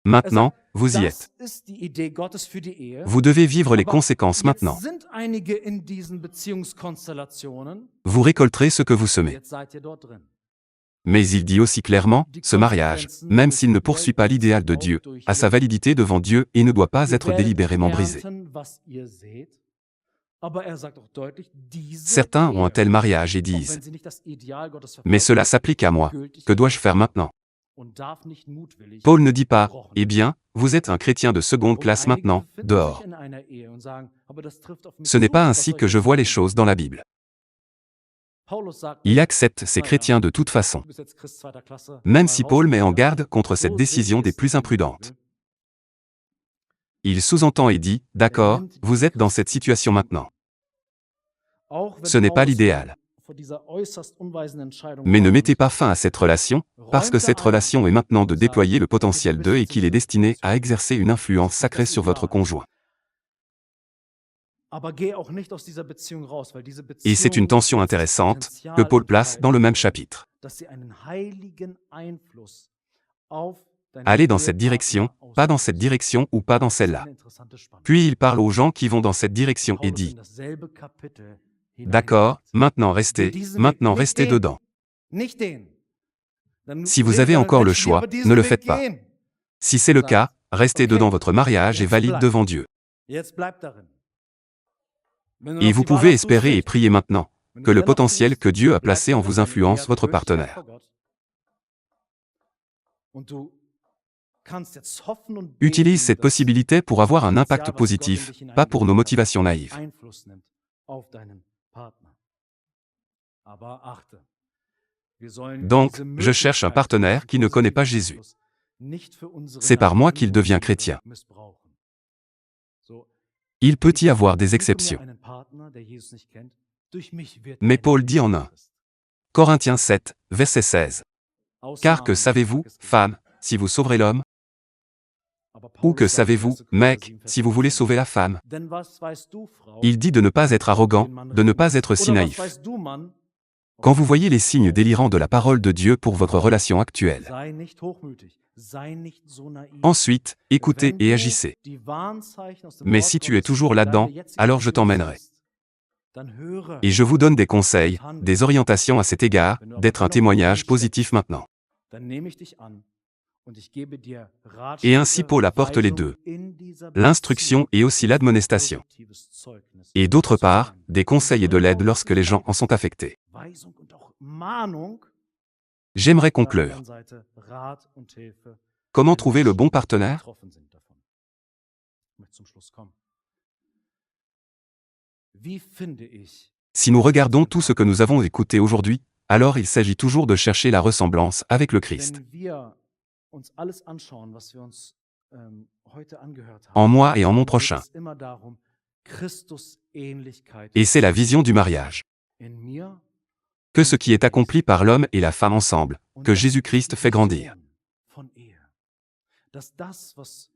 Maintenant, vous y êtes. Vous devez vivre les conséquences maintenant. Vous récolterez ce que vous semez. Mais il dit aussi clairement, ce mariage, même s'il ne poursuit pas l'idéal de Dieu, a sa validité devant Dieu et ne doit pas être délibérément brisé. Certains ont un tel mariage et disent, mais cela s'applique à moi, que dois-je faire maintenant? Paul ne dit pas, eh bien, vous êtes un chrétien de seconde classe maintenant, dehors. Ce n'est pas ainsi que je vois les choses dans la Bible. Il accepte ces chrétiens de toute façon. Même si Paul met en garde contre cette décision des plus imprudentes. Il sous-entend et dit, d'accord, vous êtes dans cette situation maintenant. Ce n'est pas l'idéal. Mais ne mettez pas fin à cette relation, parce que cette relation est maintenant de déployer le potentiel d'eux et qu'il est destiné à exercer une influence sacrée sur votre conjoint. Et c'est une tension intéressante que Paul place dans le même chapitre. Allez dans cette direction, pas dans cette direction ou pas dans celle-là. Puis il parle aux gens qui vont dans cette direction et dit, d'accord, maintenant restez dedans. Si vous avez encore le choix, ne le faites pas. Si c'est le cas, restez dedans, votre mariage est valide devant Dieu. Et vous pouvez espérer et prier maintenant, que le potentiel que Dieu a placé en vous influence votre partenaire. Utilise cette possibilité pour avoir un impact positif, pas pour nos motivations naïves. Donc, je cherche un partenaire qui ne connaît pas Jésus. C'est par moi qu'il devient chrétien. Il peut y avoir des exceptions. Mais Paul dit en Corinthiens 7, verset 16. Car que savez-vous, femmes, si vous sauverez l'homme? Ou que savez-vous, mec, si vous voulez sauver la femme? Il dit de ne pas être arrogant, de ne pas être si naïf. Quand vous voyez les signes délirants de la parole de Dieu pour votre relation actuelle, ensuite, écoutez et agissez. Mais si tu es toujours là-dedans, alors je t'emmènerai. Et je vous donne des conseils, des orientations à cet égard, d'être un témoignage positif maintenant. Et ainsi Paul apporte les deux, l'instruction et aussi l'admonestation. Et d'autre part, des conseils et de l'aide lorsque les gens en sont affectés. Weisung und auch Mahnung. J'aimerais Auf der conclure. anderen Seite Rat und Hilfe. Comment wenn trouver le Menschen bon partenaire? betroffen sind davon. Ich möchte zum Schluss kommen. Wie finde ich Si nous regardons tout ce que nous avons écouté aujourd'hui, alors il s'agit toujours de chercher la ressemblance avec le Christ. Wenn wir uns alles anschauen, was wir uns heute angehört En haben, moi et en mon dann geht prochain. es immer darum, Christusähnlichkeit Et c'est la zu vision du mariage. in mir Que ce qui est accompli par l'homme et la femme ensemble, und que das Jésus-Christ die fait grandir. Vision von Ehe. Dass das, was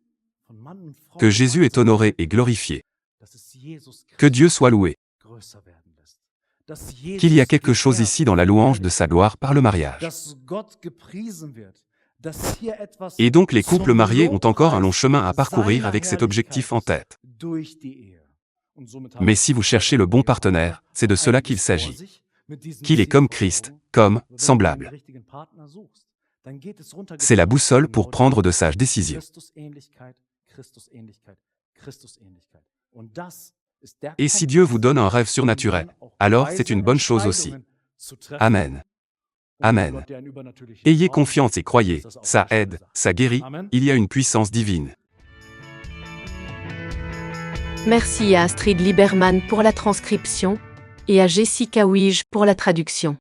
von Mann und Frau Que Jésus est gemeinsam honoré ist, et glorifié. dass es Jesus Que Christus Dieu soit loué. größer werden lässt. Dass Qu'il y a Jesus quelque chose geehrt ici dans la und louange de verherrlicht sa gloire par le mariage. dass Gott gepriesen wird, dass hier etwas Et donc les couples zum mariés ont encore un long Lobpreis chemin à parcourir seiner avec cet objectif en Herrlichkeit tête. durch die Ehe. Und somit haben Mais wir si vous das cherchez le bon Ehepaar partenaire, c'est de cela qu'il eigentlich vor s'agit. sich, mit diesem Qu'il est Ziel comme vor Christ, Augen. comme, Wenn du den semblable. richtigen Partner suchst, dann geht es C'est la runtergebrochen boussole pour genau prendre de darum. sages décisions. Christusähnlichkeit, Christusähnlichkeit, Christusähnlichkeit. Und das ist der Et si Dieu vous donne un rêve um surnaturel, dann auch alors c'est weise une bonne chose aussi. Entscheidungen zu treffen. Amen. Und Amen. Gott, der ein übernatürliches Ayez Vertrauen confiance hat, et croyez, ist das auch ça eine schöne aide, Sache. ça guérit, Amen. il y a une puissance divine. Merci à Astrid Liberman pour la transcription et à Jessica Wige pour la traduction.